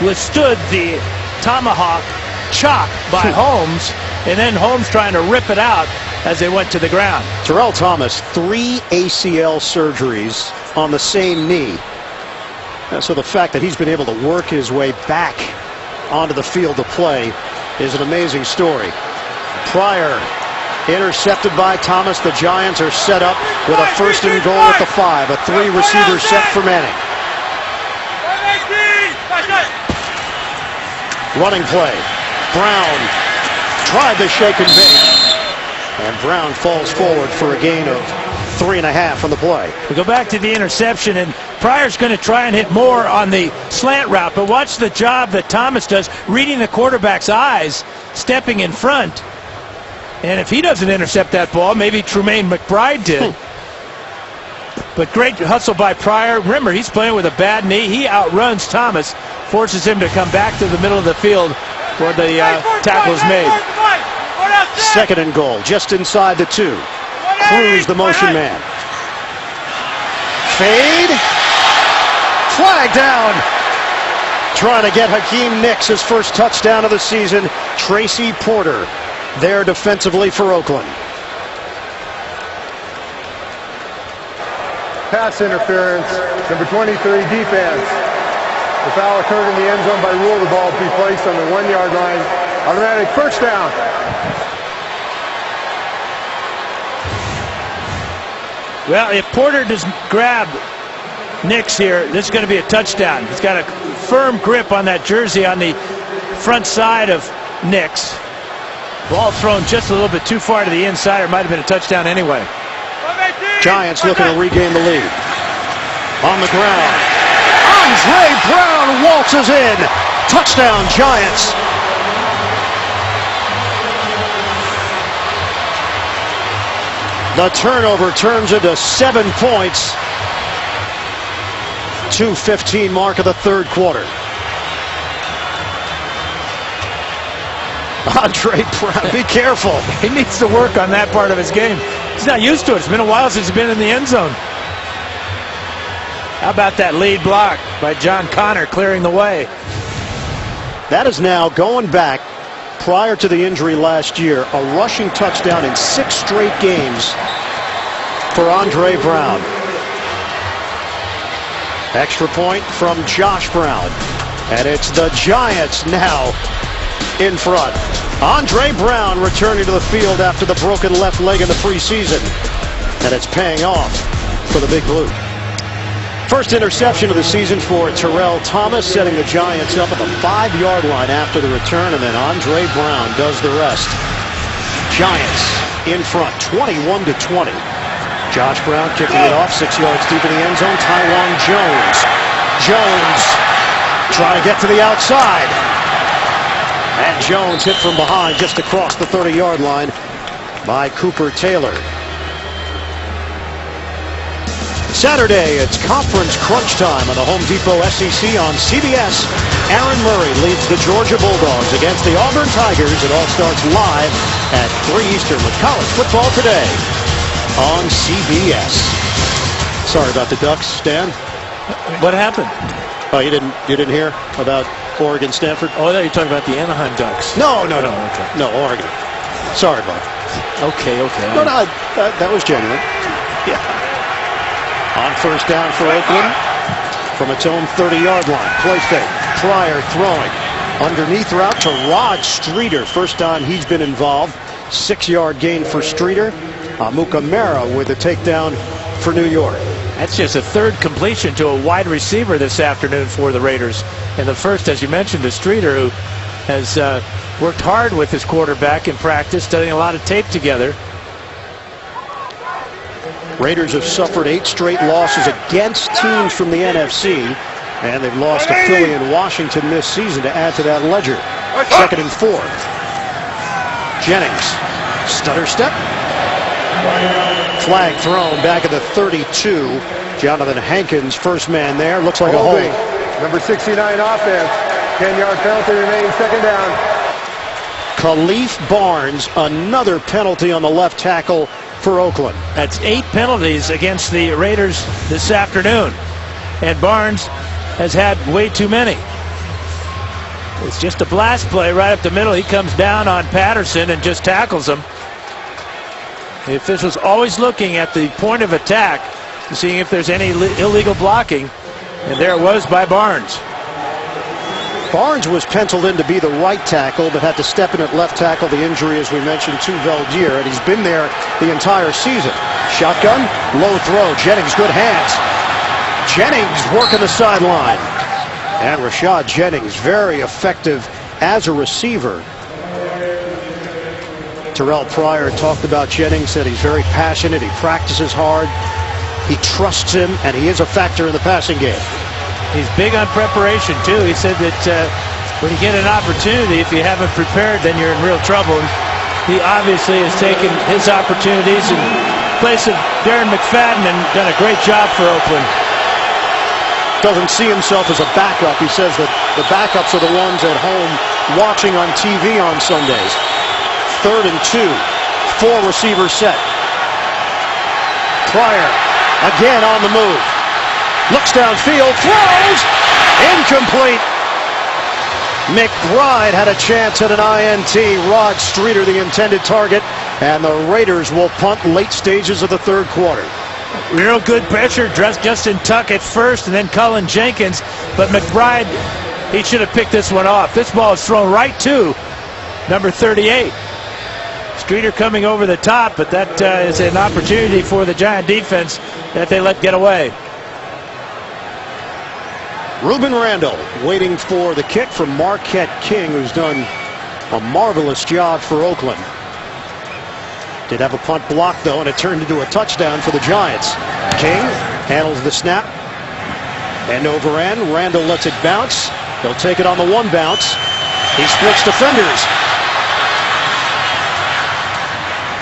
withstood the tomahawk chop by Holmes, and then Holmes trying to rip it out as they went to the ground. Terrell Thomas, 3 ACL surgeries on the same knee. So the fact that he's been able to work his way back onto the field to play is an amazing story. Pryor intercepted by Thomas. The Giants are set up with a 1st and goal at the 5. A 3-receiver set for Manning. Running play. Brown tried to shake and bake. And Brown falls forward for a gain of 3.5 on the play. We go back to the interception, and Pryor's going to try and hit more on the slant route, but watch the job that Thomas does reading the quarterback's eyes, stepping in front. And if he doesn't intercept that ball, maybe Trumaine McBride did. But great hustle by Pryor. Remember, he's playing with a bad knee. He outruns Thomas, forces him to come back to the middle of the field where the tackle is made. 2nd and goal, just inside the 2. Cruz, the motion man. Fade. Flag down. Trying to get Hakeem Nicks his first touchdown of the season. Tracy Porter there defensively for Oakland. Pass interference, number 23, defense. The foul occurred in the end zone by rule. The ball will be placed on the 1-yard line. Automatic first down. Well, if Porter doesn't grab Nicks here, this is going to be a touchdown. He's got a firm grip on that jersey on the front side of Nicks. Ball thrown just a little bit too far to the inside, or might have been a touchdown anyway. Giants looking to regain the lead. On the ground. Andre Brown waltzes in. Touchdown, Giants. The turnover turns into 7 points. 2:15 mark of the 3rd quarter. Andre Brown, be careful. He needs to work on that part of his game. He's not used to it. It's been a while since he's been in the end zone. How about that lead block by John Connor clearing the way? That is now going back prior to the injury last year, a rushing touchdown in 6 straight games for Andre Brown. Extra point from Josh Brown. And it's the Giants now in front. Andre Brown returning to the field after the broken left leg in the preseason. And it's paying off for the Big Blue. First interception of the season for Terrell Thomas, setting the Giants up at the 5-yard line after the return, and then Andre Brown does the rest. Giants in front, 21-20. Josh Brown kicking it off, 6 yards deep in the end zone. Tywan Jones. Jones trying to get to the outside. And Jones hit from behind just across the 30-yard line by Cooper Taylor. Saturday, it's conference crunch time on the Home Depot SEC on CBS. Aaron Murray leads the Georgia Bulldogs against the Auburn Tigers. It all starts live at 3 Eastern with college football today on CBS. Sorry about the Ducks, Stan. What happened? Oh, you didn't hear about Oregon, Stanford? Oh, I thought you were talking about the Anaheim Ducks. No, Okay. no, Oregon. Sorry, bud. Okay. No, that was genuine. Yeah. On first down for Oakland from its own 30-yard line. Play fake. Pryor throwing. Underneath route to Rod Streeter. First time he's been involved. 6-yard gain for Streeter. Mukamara with a takedown for New York. That's just a 3rd completion to a wide receiver this afternoon for the Raiders. And the first, as you mentioned, to Streeter, who has worked hard with his quarterback in practice, studying a lot of tape together. Raiders have suffered 8 straight losses against teams from the NFC, and they've lost to Philly and Washington this season to add to that ledger. 2nd and 4. Jennings, stutter step. Flag thrown back at the 32. Jonathan Hankins, first man there. Looks like a hold. Number 69 offense. 10-yard penalty remains, 2nd down. Khalif Barnes, another penalty on the left tackle for Oakland. That's 8 penalties against the Raiders this afternoon. And Barnes has had way too many. It's just a blast play right up the middle. He comes down on Patterson and just tackles him. The official's always looking at the point of attack to see if there's any illegal blocking. And there it was by Barnes. Barnes was penciled in to be the right tackle, but had to step in at left tackle. The injury, as we mentioned, to Valdir, and he's been there the entire season. Shotgun, low throw. Jennings, good hands. Jennings working the sideline. And Rashad Jennings, very effective as a receiver. Terrell Pryor talked about Jennings, said he's very passionate, he practices hard, he trusts him, and he is a factor in the passing game. He's big on preparation, too. He said that when you get an opportunity, if you haven't prepared, then you're in real trouble. He obviously has taken his opportunities in place of Darren McFadden and done a great job for Oakland. Doesn't see himself as a backup. He says that the backups are the ones at home watching on TV on Sundays. 3rd and 2. 4 receiver set. Pryor again on the move. Looks downfield, throws, incomplete. McBride had a chance at an INT. Rod Streeter, the intended target, and the Raiders will punt late stages of the 3rd quarter. Real good pressure, Justin Tuck at first, and then Cullen Jenkins. But McBride, he should have picked this one off. This ball is thrown right to number 38. Streeter coming over the top, but that is an opportunity for the Giant defense that they let get away. Ruben Randall waiting for the kick from Marquette King, who's done a marvelous job for Oakland. Did have a punt block, though, and it turned into a touchdown for the Giants. King handles the snap. End over end. Randall lets it bounce. He'll take it on the 1 bounce. He splits defenders.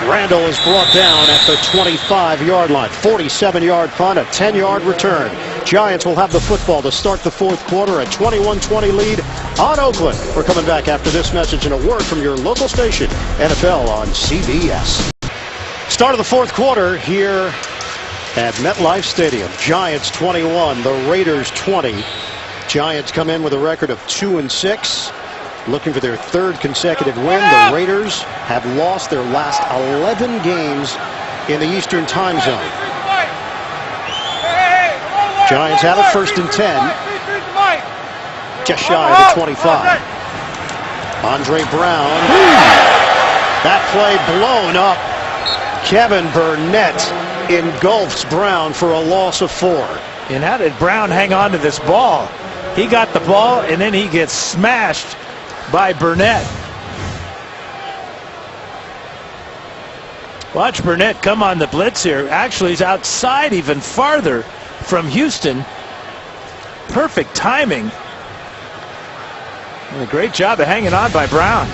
Randall is brought down at the 25-yard line. 47-yard punt, a 10-yard return. Giants will have the football to start the 4th quarter, a 21-20 lead on Oakland. We're coming back after this message and a word from your local station, NFL on CBS. Start of the 4th quarter here at MetLife Stadium. Giants 21, the Raiders 20. Giants come in with a record of 2-6. Looking for their 3rd consecutive win. The Raiders have lost their last 11 games in the Eastern time zone. Giants have it 1st and 10. Just shy of the 25. Andre Brown. That play blown up. Kevin Burnett engulfs Brown for a loss of 4. And how did Brown hang on to this ball? He got the ball, and then he gets smashed by Burnett. Watch Burnett come on the blitz here. Actually, he's outside even farther from Houston. Perfect timing. And a great job of hanging on by Brown.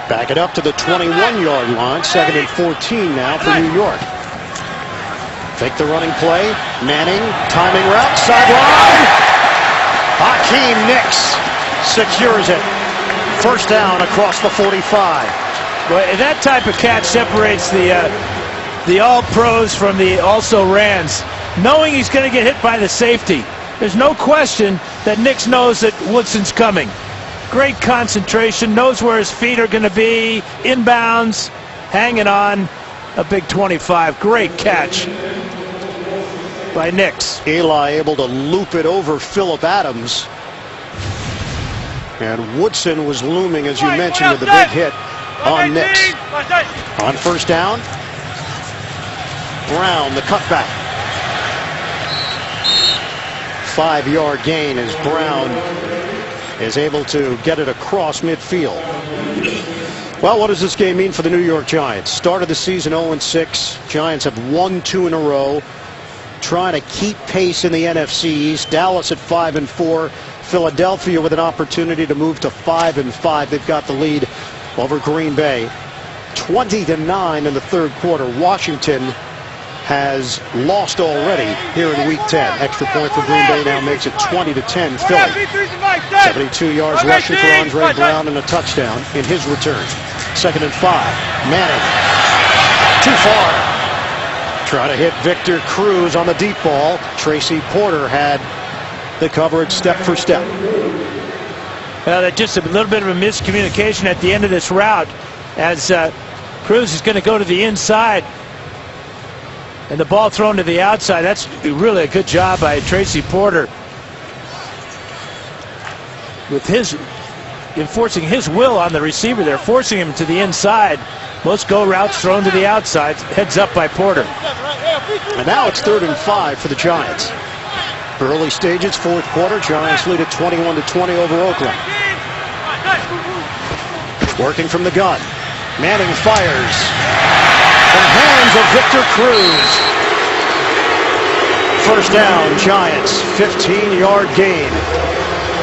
Back it up to the 21-yard line. 2nd and 14 now for New York. Fake the running play. Manning, timing route, sideline. Hakeem Nicks secures it. 1st down across the 45. Well, that type of catch separates the all-pros from the also-rans. Knowing he's going to get hit by the safety. There's no question that Nicks knows that Woodson's coming. Great concentration, knows where his feet are going to be, inbounds, hanging on. A big 25. Great catch by Nicks. Eli able to loop it over Phillip Adams. And Woodson was looming, as you mentioned, with the big hit on Nicks. On 1st down, Brown, the cutback. 5-yard gain as Brown is able to get it across midfield. Well, what does this game mean for the New York Giants? Started the season 0-6. Giants have won 2 in a row. Trying to keep pace in the NFC East. Dallas at 5-4. Philadelphia with an opportunity to move to 5-5. They've got the lead over Green Bay. 20-9 in the third quarter. Washington has lost already here in Week 10. Extra point for Green Bay now makes it 20-10 Philly. 72 yards rushing for Andre Brown and a touchdown in his return. 2nd and 5. Manning. Too far. Trying to hit Victor Cruz on the deep ball. Tracy Porter had the coverage step for step. Well, just a little bit of a miscommunication at the end of this route as Cruz is going to go to the inside. And the ball thrown to the outside. That's really a good job by Tracy Porter with his enforcing his will on the receiver there, forcing him to the inside. Most go routes thrown to the outside. Heads up by Porter. And now it's 3rd and 5 for the Giants. Early stages, fourth quarter. Giants lead at 21-20 over Oakland. Working from the gun. Manning fires. From hands of Victor Cruz. First down, Giants. 15-yard gain.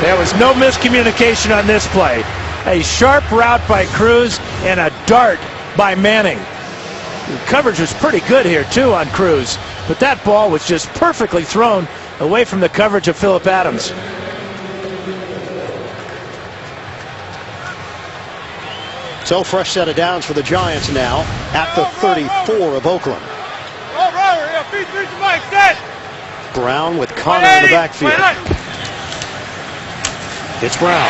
There was no miscommunication on this play. A sharp route by Cruz and a dart by Manning. The coverage was pretty good here, too, on Cruz. But that ball was just perfectly thrown away from the coverage of Phillip Adams. So fresh set of downs for the Giants now at the 34 of Oakland. Brown with Connor in the backfield. It's Brown.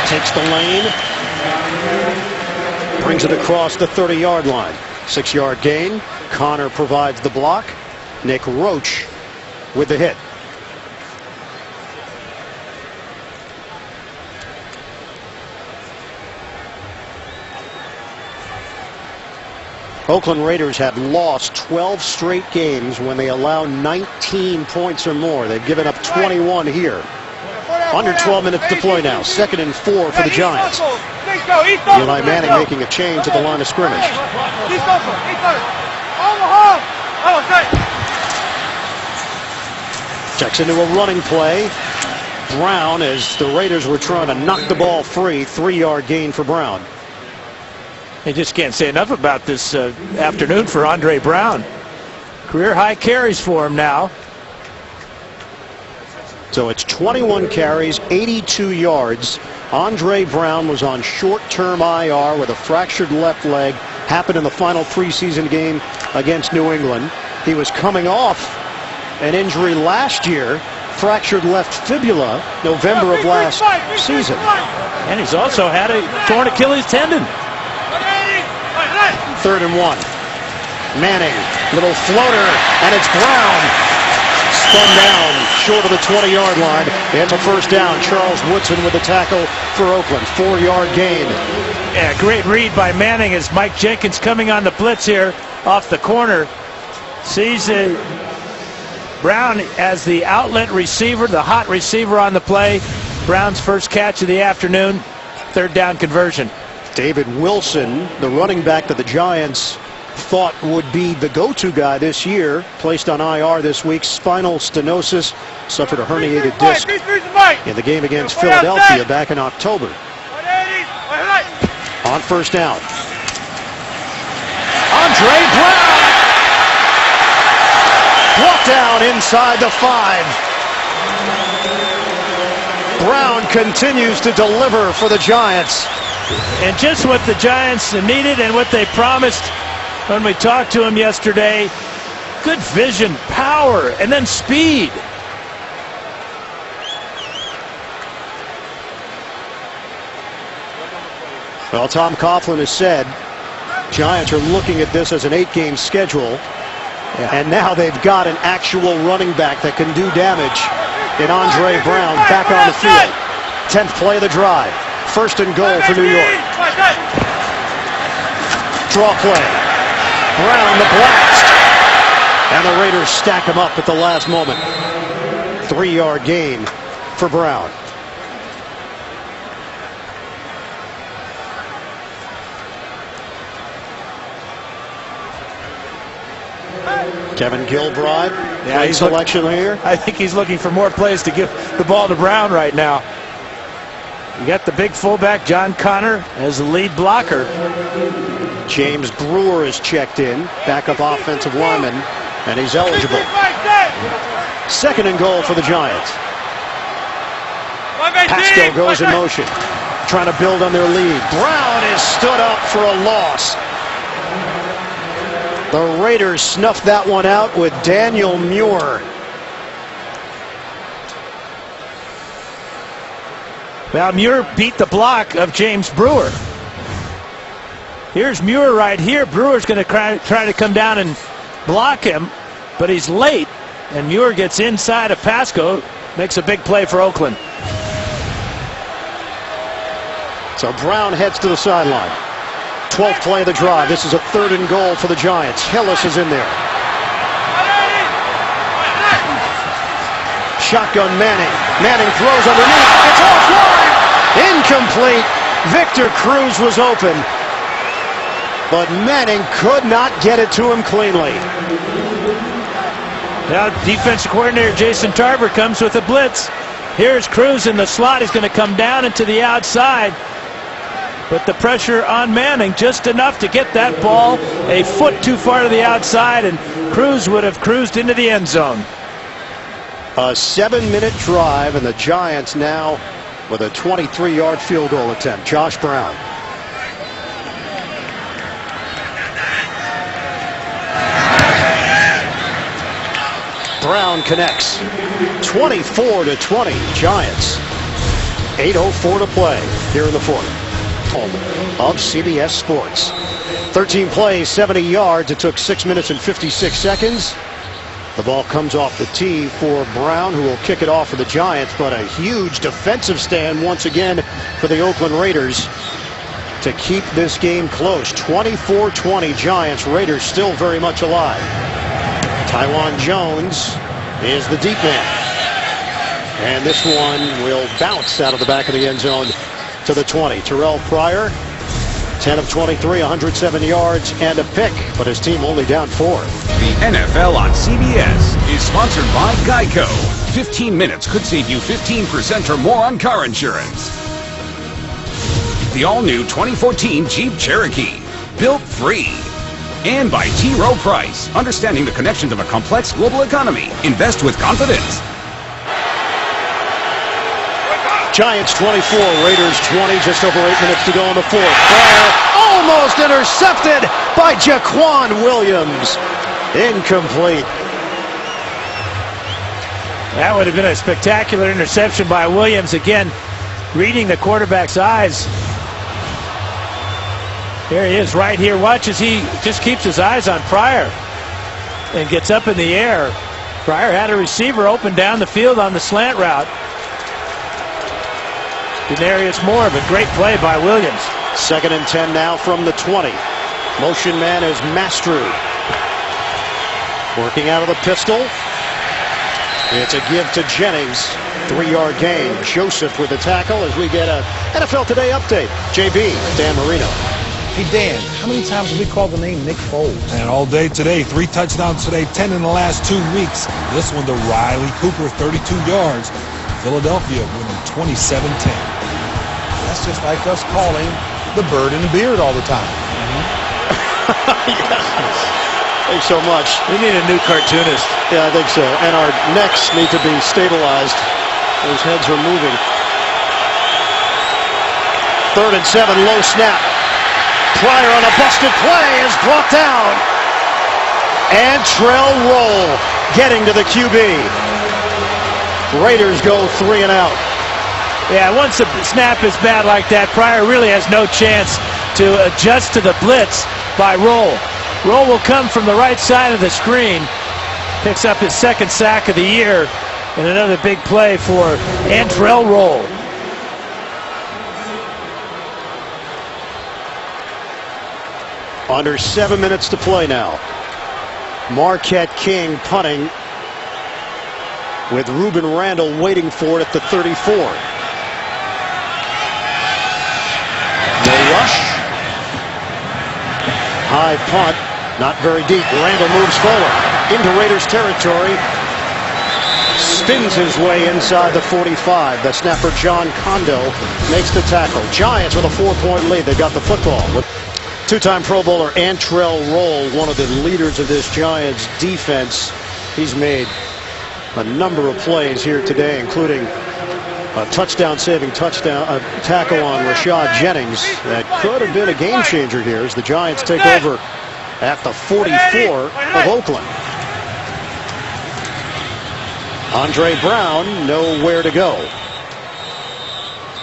Takes the lane. Brings it across the 30-yard line. 6-yard gain. Connor provides the block. Nick Roach with the hit. Oakland Raiders have lost 12 straight games when they allow 19 points or more. They've given up 21 here. Under 12 minutes to play now. 2nd and 4 for the Giants. Eli Manning making a change at the line of scrimmage. Checks into a running play. Brown, as the Raiders were trying to knock the ball free. 3-yard gain for Brown. They just can't say enough about this afternoon for Andre Brown. Career high carries for him now. So it's 21 carries, 82 yards. Andre Brown was on short-term IR with a fractured left leg. Happened in the final preseason game against New England. He was coming off an injury last year, fractured left fibula, November of last season. And he's also had a torn Achilles tendon. 3rd and 1. Manning, little floater, and it's Brown. Spun down short of the 20-yard line. And the first down. Charles Woodson with the tackle for Oakland. 4-yard gain. Yeah, great read by Manning as Mike Jenkins coming on the blitz here off the corner. Sees Brown as the outlet receiver, the hot receiver on the play. Brown's first catch of the afternoon. 3rd down conversion. David Wilson, the running back that the Giants thought would be the go-to guy this year, placed on IR this week. Spinal stenosis, suffered a herniated disc in the game against Philadelphia back in October. On first down, Andre Brown brought down inside the 5. Brown continues to deliver for the Giants. And just what the Giants needed and what they promised when we talked to him yesterday. Good vision, power, and then speed. Well, Tom Coughlin has said Giants are looking at this as an 8-game schedule. And now they've got an actual running back that can do damage in Andre Brown back on the field. 10th play of the drive. 1st and goal for New York. Draw play. Brown the blast. And the Raiders stack him up at the last moment. 3-yard gain for Brown. Kevin Gilbride, yeah, he's selection here. I think he's looking for more plays to give the ball to Brown right now. You got the big fullback John Connor as the lead blocker. James Brewer is checked in, backup offensive lineman, and he's eligible. 2nd and goal for the Giants. Pasco goes in motion, trying to build on their lead. Brown is stood up for a loss. The Raiders snuffed that one out with Daniel Muir. Well, Muir beat the block of James Brewer. Here's Muir right here. Brewer's going to try to come down and block him, but he's late, and Muir gets inside of Pasco, makes a big play for Oakland. So Brown heads to the sideline. 12th play of the drive. This is a 3rd and goal for the Giants. Hillis is in there. Shotgun Manning. Manning throws underneath. It's offline. Incomplete. Victor Cruz was open, but Manning could not get it to him cleanly. Now defensive coordinator Jason Tarver comes with a blitz. Here's Cruz in the slot. He's going to come down into the outside. But the pressure on Manning just enough to get that ball a foot too far to the outside, and Cruz would have cruised into the end zone. A 7-minute drive, and the Giants now with a 23-yard field goal attempt. Josh Brown. Brown connects. 24-20 Giants. 8:04 to play here in the 4th. Of CBS Sports. 13 plays, 70 yards. It took 6 minutes and 56 seconds. The ball comes off the tee for Brown, who will kick it off for the Giants, but a huge defensive stand once again for the Oakland Raiders to keep this game close. 24-20 Giants. Raiders still very much alive. Tywan Jones is the deep man, and this one will bounce out of the back of the end zone to the 20. Terrell Pryor, 10 of 23, 107 yards and a pick, but his team only down 4. The NFL on CBS is sponsored by Geico. 15 minutes could save you 15% or more on car insurance. The all-new 2014 Jeep Cherokee, built free. And by T. Rowe Price, understanding the connections of a complex global economy. Invest with confidence. Giants 24, Raiders 20, just over 8 minutes to go in the 4th. Pryor almost intercepted by Jaquan Williams. Incomplete. That would have been a spectacular interception by Williams. Again, reading the quarterback's eyes. There he is right here. Watch as he just keeps his eyes on Pryor and gets up in the air. Pryor had a receiver open down the field on the slant route. Denarius Moore, but great play by Williams. 2nd and 10 now from the 20. Motion man is Mastru. Working out of the pistol. It's a give to Jennings. 3-yard gain. Joseph with the tackle as we get a NFL Today update. JB, Dan Marino. Hey, Dan, how many times have we called the name Nick Foles? And all day today, 3 touchdowns today, 10 in the last 2 weeks. This one to Riley Cooper, 32 yards. Philadelphia winning 27-10. That's just like us calling the bird in the beard all the time. Yes. Thanks so much. We need a new cartoonist. Yeah, I think so. And our necks need to be stabilized. Those heads are moving. 3rd and 7, low snap. Pryor on a busted play is brought down. And Trell Roll getting to the QB. Raiders go 3 and out. Yeah, once the snap is bad like that, Pryor really has no chance to adjust to the blitz by Roll. Roll will come from the right side of the screen. Picks up his 2nd sack of the year. And another big play for Antrell Roll. Under 7 minutes to play now. Marquette King punting with Ruben Randall waiting for it at the 34. No rush. High punt. Not very deep. Randall moves forward into Raiders territory. Spins his way inside the 45. The snapper John Kondo makes the tackle. Giants with a 4-point lead. They got the football. Two-time Pro Bowler Antrell Roll, one of the leaders of this Giants defense. He's made a number of plays here today, including a touchdown-saving tackle on Rashad Jennings. That could have been a game-changer here as the Giants take over at the 44 of Oakland. Andre Brown nowhere to go.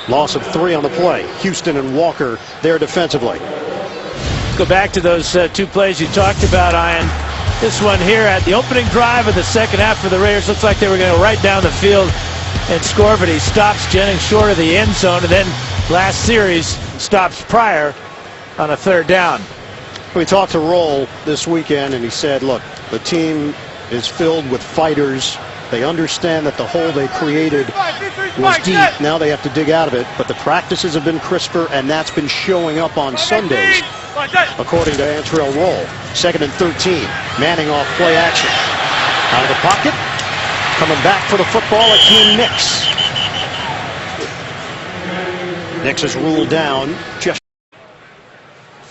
Loss of 3 on the play. Houston and Walker there defensively. Let's go back to those 2 plays you talked about, Ian. This one here at the opening drive of the second half for the Raiders. Looks like they were going to go right down the field and score, but he stops Jennings short of the end zone, and then last series stops Pryor on a 3rd down. We talked to Roll this weekend, and he said, look, the team is filled with fighters. They understand that the hole they created was deep. Now they have to dig out of it, but the practices have been crisper, and that's been showing up on Sundays, according to Antrell Roll. 2nd and 13. Manning off play action. Out of the pocket. Coming back for the football, Akeem Nicks. Nicks is ruled down. Just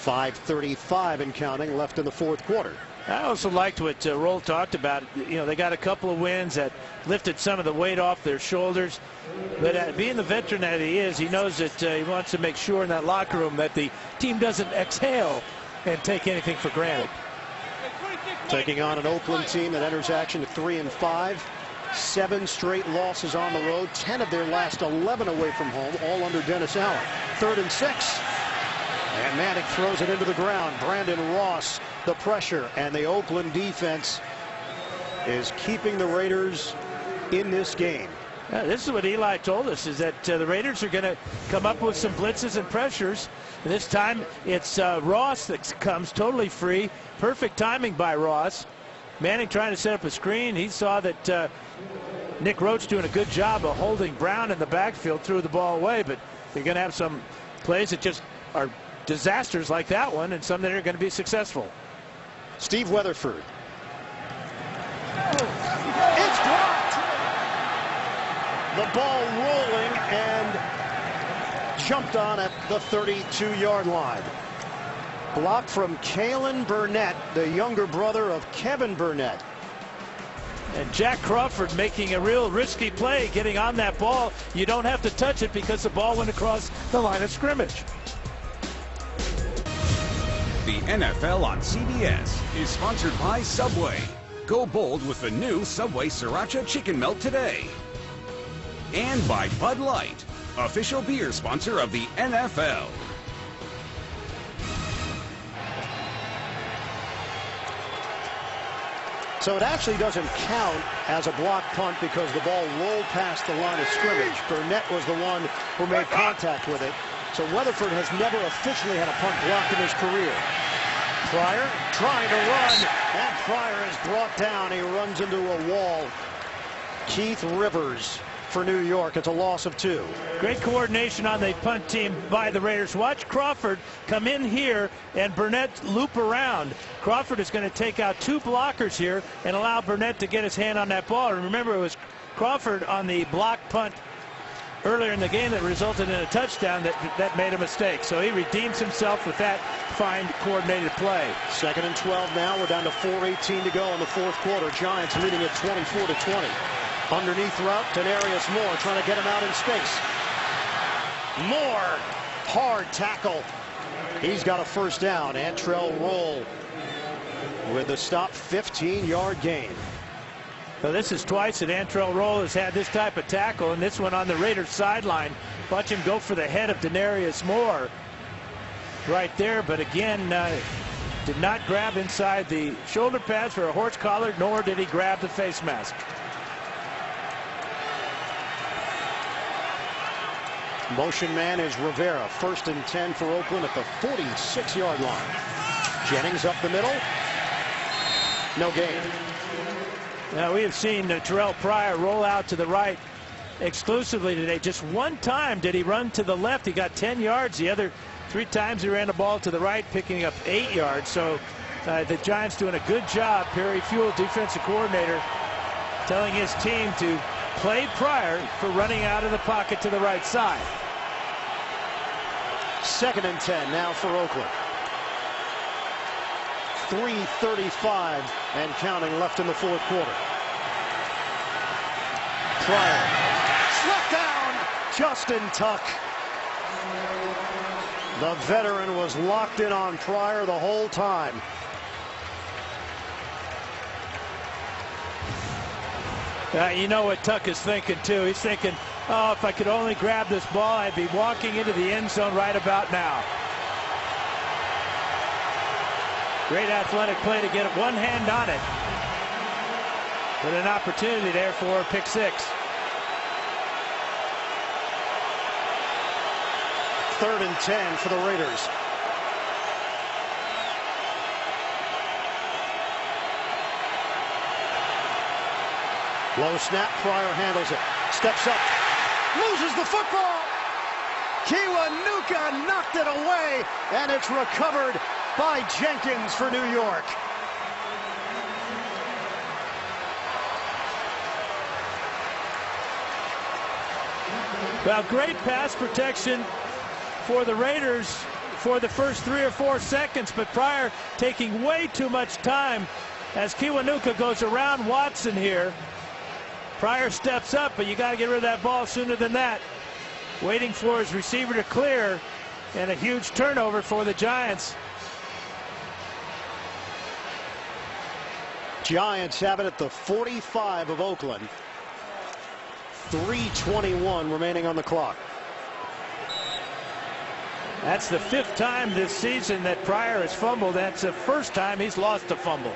5:35 and counting left in the 4th quarter. I also liked what Roll talked about. You know, they got a couple of wins that lifted some of the weight off their shoulders. But being the veteran that he is, he knows that he wants to make sure in that locker room that the team doesn't exhale and take anything for granted. Taking on an Oakland team that enters action at 3-5. 7 straight losses on the road. 10 of their last 11 away from home, all under Dennis Allen. 3rd and 6. And Manning throws it into the ground. Brandon Ross, the pressure, and the Oakland defense is keeping the Raiders in this game. This is what Eli told us, is that the Raiders are going to come up with some blitzes and pressures. This time it's Ross that comes totally free. Perfect timing by Ross. Manning trying to set up a screen. He saw that Nick Roach doing a good job of holding Brown in the backfield, threw the ball away, but you're going to have some plays that just are disasters like that one, and some that are going to be successful. Steve Weatherford. It's blocked. The ball rolling and jumped on at the 32-yard line. Block from Kalen Burnett, the younger brother of Kevin Burnett. And Jack Crawford making a real risky play, getting on that ball. You don't have to touch it because the ball went across the line of scrimmage. The NFL on CBS is sponsored by Subway. Go bold with the new Subway Sriracha Chicken Melt today. And by Bud Light, official beer sponsor of the NFL. So it actually doesn't count as a block punt because the ball rolled past the line of scrimmage. Burnett was the one who made contact with it. So Weatherford has never officially had a punt blocked in his career. Pryor trying to run, and Pryor is brought down. He runs into a wall. Keith Rivers for New York. It's a loss of 2. Great coordination on the punt team by the Raiders. Watch Crawford come in here and Burnett loop around. Crawford is going to take out 2 blockers here and allow Burnett to get his hand on that ball. And remember, it was Crawford on the block punt earlier in the game that resulted in a touchdown that made a mistake. So he redeems himself with that fine coordinated play. 2nd and 12 now. We're down to 4:18 to go in the 4th quarter. Giants leading at 24-20. Underneath route, Denarius Moore trying to get him out in space. Moore, hard tackle. He's got a 1st down. Antrell Roll with the stop, 15-yard gain. So this is twice that Antrell Roll has had this type of tackle, and this one on the Raiders sideline. Watch him go for the head of Denarius Moore right there, but again, did not grab inside the shoulder pads for a horse collar, nor did he grab the face mask. Motion man is Rivera. 1st and 10 for Oakland at the 46-yard line. Jennings up the middle. No gain. Now we have seen Terrell Pryor roll out to the right exclusively today. Just one time did he run to the left. He got 10 yards. The other 3 times he ran the ball to the right, picking up 8 yards. So The Giants doing a good job. Perry Fuel, defensive coordinator, telling his team to play Pryor for running out of the pocket to the right side. 2nd and 10 now for Oakland. 3:35 and counting left in the 4th quarter. Pryor struck down just in tuck. The veteran was locked in on Pryor the whole time. You know what Tuck is thinking, too. He's thinking, oh, if I could only grab this ball, I'd be walking into the end zone right about now. Great athletic play to get one hand on it. But an opportunity there for a pick six. 3rd and 10 for the Raiders. Low snap, Pryor handles it. Steps up, loses the football. Kiwanuka knocked it away, and it's recovered by Jenkins for New York. Well, great pass protection for the Raiders for the first 3 or 4 seconds, but Pryor taking way too much time as Kiwanuka goes around Watson here. Pryor steps up, but you got to get rid of that ball sooner than that. Waiting for his receiver to clear, and a huge turnover for the Giants. Giants have it at the 45 of Oakland. 3:21 remaining on the clock. That's the 5th time this season that Pryor has fumbled. That's the first time he's lost a fumble.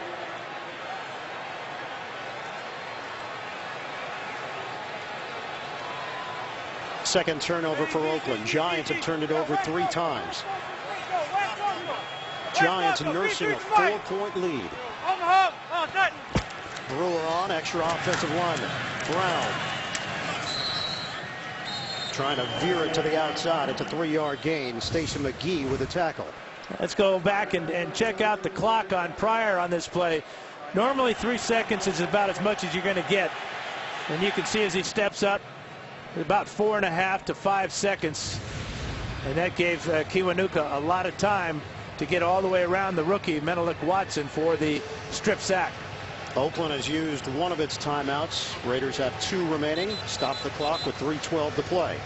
Second turnover for Oakland. Giants have turned it over 3 times. Giants nursing a 4-point lead. Brewer on, extra offensive lineman. Brown trying to veer it to the outside. It's a 3-yard gain. Stacey McGee with a tackle. Let's go back and check out the clock on Pryor on this play. Normally 3 seconds is about as much as you're going to get. And you can see as he steps up, about 4.5 to 5 seconds. And that gave Kiwanuka a lot of time to get all the way around the rookie, Menelik Watson, for the strip sack. Oakland has used one of its timeouts. Raiders have 2 remaining. Stop the clock with 3:12 to play.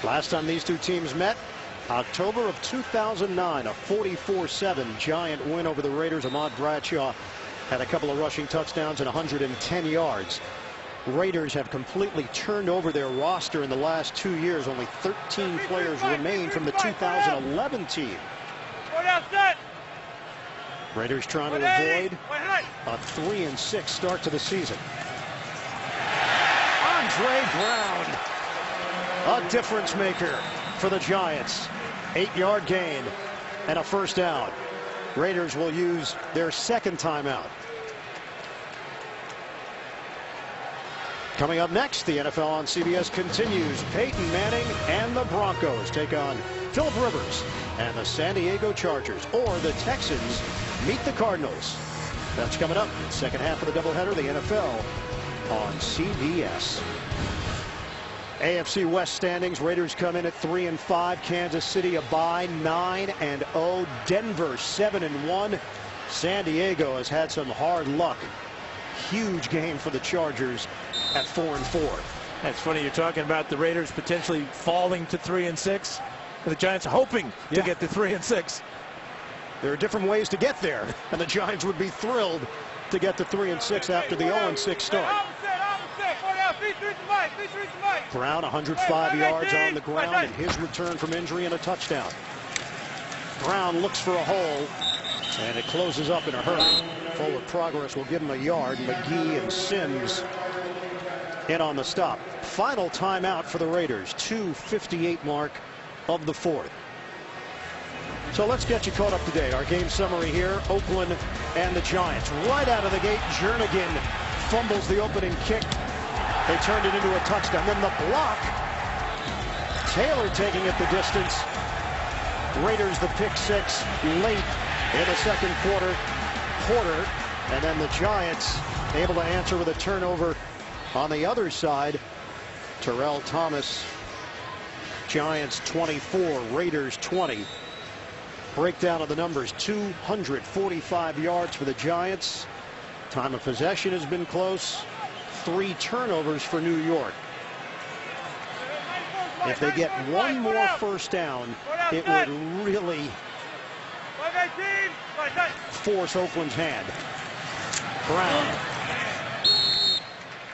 Last time these two teams met, October of 2009, a 44-7 Giant win over the Raiders. Ahmad Bradshaw had a couple of rushing touchdowns and 110 yards. Raiders have completely turned over their roster in the last 2 years. Only 13 players remain from the 2011 team. Raiders trying to avoid a 3-6 start to the season. Andre Brown, a difference maker for the Giants. 8-yard gain and a first down. Raiders will use their 2nd timeout. Coming up next, the NFL on CBS continues. Peyton Manning and the Broncos take on Phillip Rivers and the San Diego Chargers, or the Texans meet the Cardinals. That's coming up. 2nd half of the doubleheader, the NFL on CBS. AFC West standings. Raiders come in at 3-5. Kansas City a bye, 9-0. Denver 7-1. San Diego has had some hard luck. Huge game for the Chargers at 4-4. That's funny. You're talking about the Raiders potentially falling to 3-6. The Giants hoping to get to 3-6. There are different ways to get there, and the Giants would be thrilled to get to 3-6 after the 0-6 start. Brown 105 yards on the ground in his return from injury and a touchdown. Brown looks for a hole, and it closes up in a hurry. Forward progress will give him a yard. McGee and Sims in on the stop. Final timeout for the Raiders. 2:58 mark of the 4th. So let's get you caught up to date. Our game summary here. Oakland and the Giants. Right out of the gate, Jernigan fumbles the opening kick. They turned it into a touchdown. Then the block Taylor taking it the distance. Raiders the pick six late in the second quarter. Porter, and then the Giants able to answer with a turnover on the other side. Terrell Thomas. Giants 24, Raiders 20. Breakdown of the numbers: 245 yards for the Giants. Time of possession has been close. 3 turnovers for New York. If they get one more first down, it would really force Oakland's hand. Brown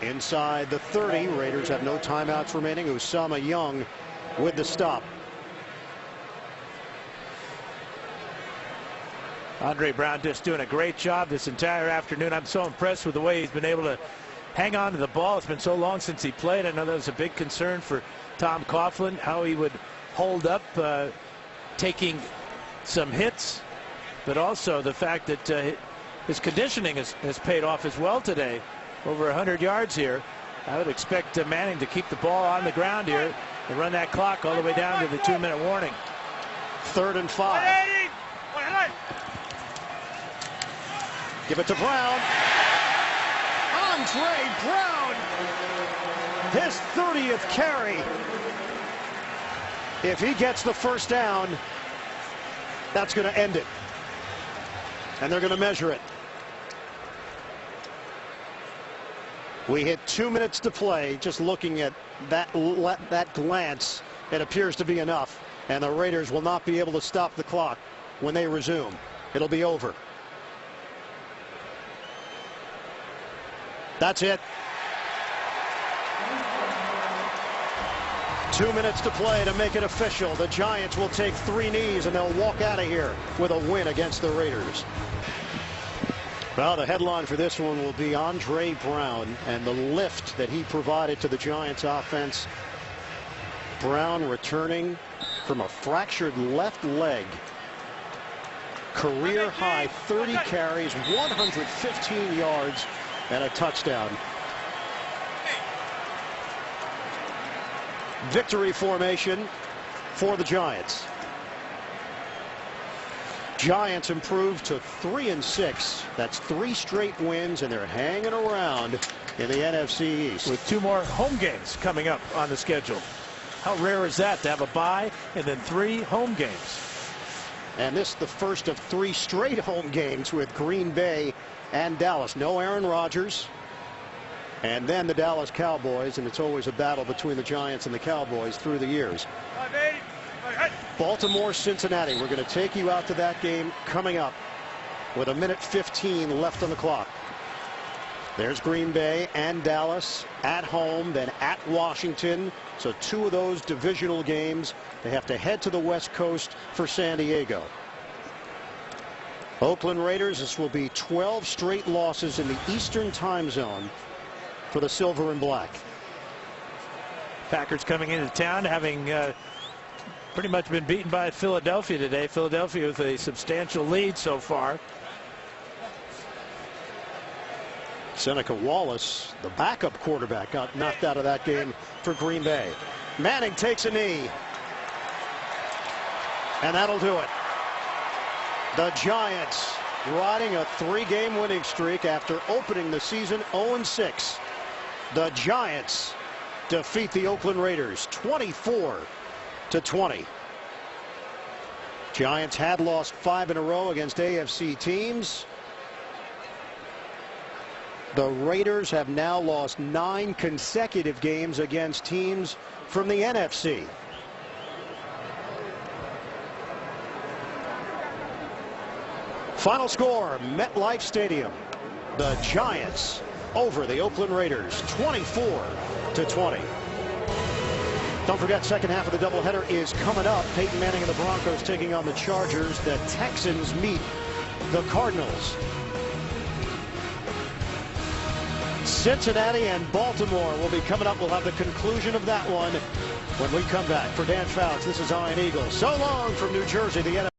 inside the 30. Raiders have no timeouts remaining. Usama Young with the stop. Andre Brown just doing a great job this entire afternoon. I'm so impressed with the way he's been able to hang on to the ball. It's been so long since he played. I know that was a big concern for Tom Coughlin, how he would hold up, taking some hits, but also the fact that his conditioning has paid off as well today. Over 100 yards here. I would expect Manning to keep the ball on the ground here and run that clock all the way down to the 2-minute warning. 3rd and 5. Give it to Brown. Andre Brown, his 30th carry. If he gets the first down, that's going to end it. And they're going to measure it. We hit 2 minutes to play. Just looking at that glance, it appears to be enough. And the Raiders will not be able to stop the clock when they resume. It'll be over. That's it. 2 minutes to play to make it official. The Giants will take 3 knees and they'll walk out of here with a win against the Raiders. Well, the headline for this one will be Andre Brown and the lift that he provided to the Giants offense. Brown returning from a fractured left leg. Career high 30 carries, 115 yards, and a touchdown. Victory formation for the Giants. Giants improved to 3-6. That's 3 straight wins, and they're hanging around in the NFC East. With 2 more home games coming up on the schedule. How rare is that to have a bye and then 3 home games? And this is the first of 3 straight home games with Green Bay and Dallas. No Aaron Rodgers. And then the Dallas Cowboys, and it's always a battle between the Giants and the Cowboys through the years. Baltimore, Cincinnati. We're going to take you out to that game coming up with 1:15 left on the clock. There's Green Bay and Dallas at home, then at Washington. So 2 of those divisional games. They have to head to the West Coast for San Diego. Oakland Raiders, this will be 12 straight losses in the Eastern time zone for the Silver and Black. Packers coming into town having pretty much been beaten by Philadelphia today. Philadelphia with a substantial lead so far. Seneca Wallace, the backup quarterback, got knocked out of that game for Green Bay. Manning takes a knee. And that'll do it. The Giants riding a 3-game winning streak after opening the season 0-6. The Giants defeat the Oakland Raiders 24-20. Giants had lost 5 in a row against AFC teams. The Raiders have now lost 9 consecutive games against teams from the NFC. Final score, MetLife Stadium. The Giants over the Oakland Raiders 24-20. Don't forget, second half of the doubleheader is coming up. Peyton Manning and the Broncos taking on the Chargers. The Texans meet the Cardinals. Cincinnati and Baltimore will be coming up. We'll have the conclusion of that one when we come back. For Dan Fouts, this is Iron Eagle. So long from New Jersey, the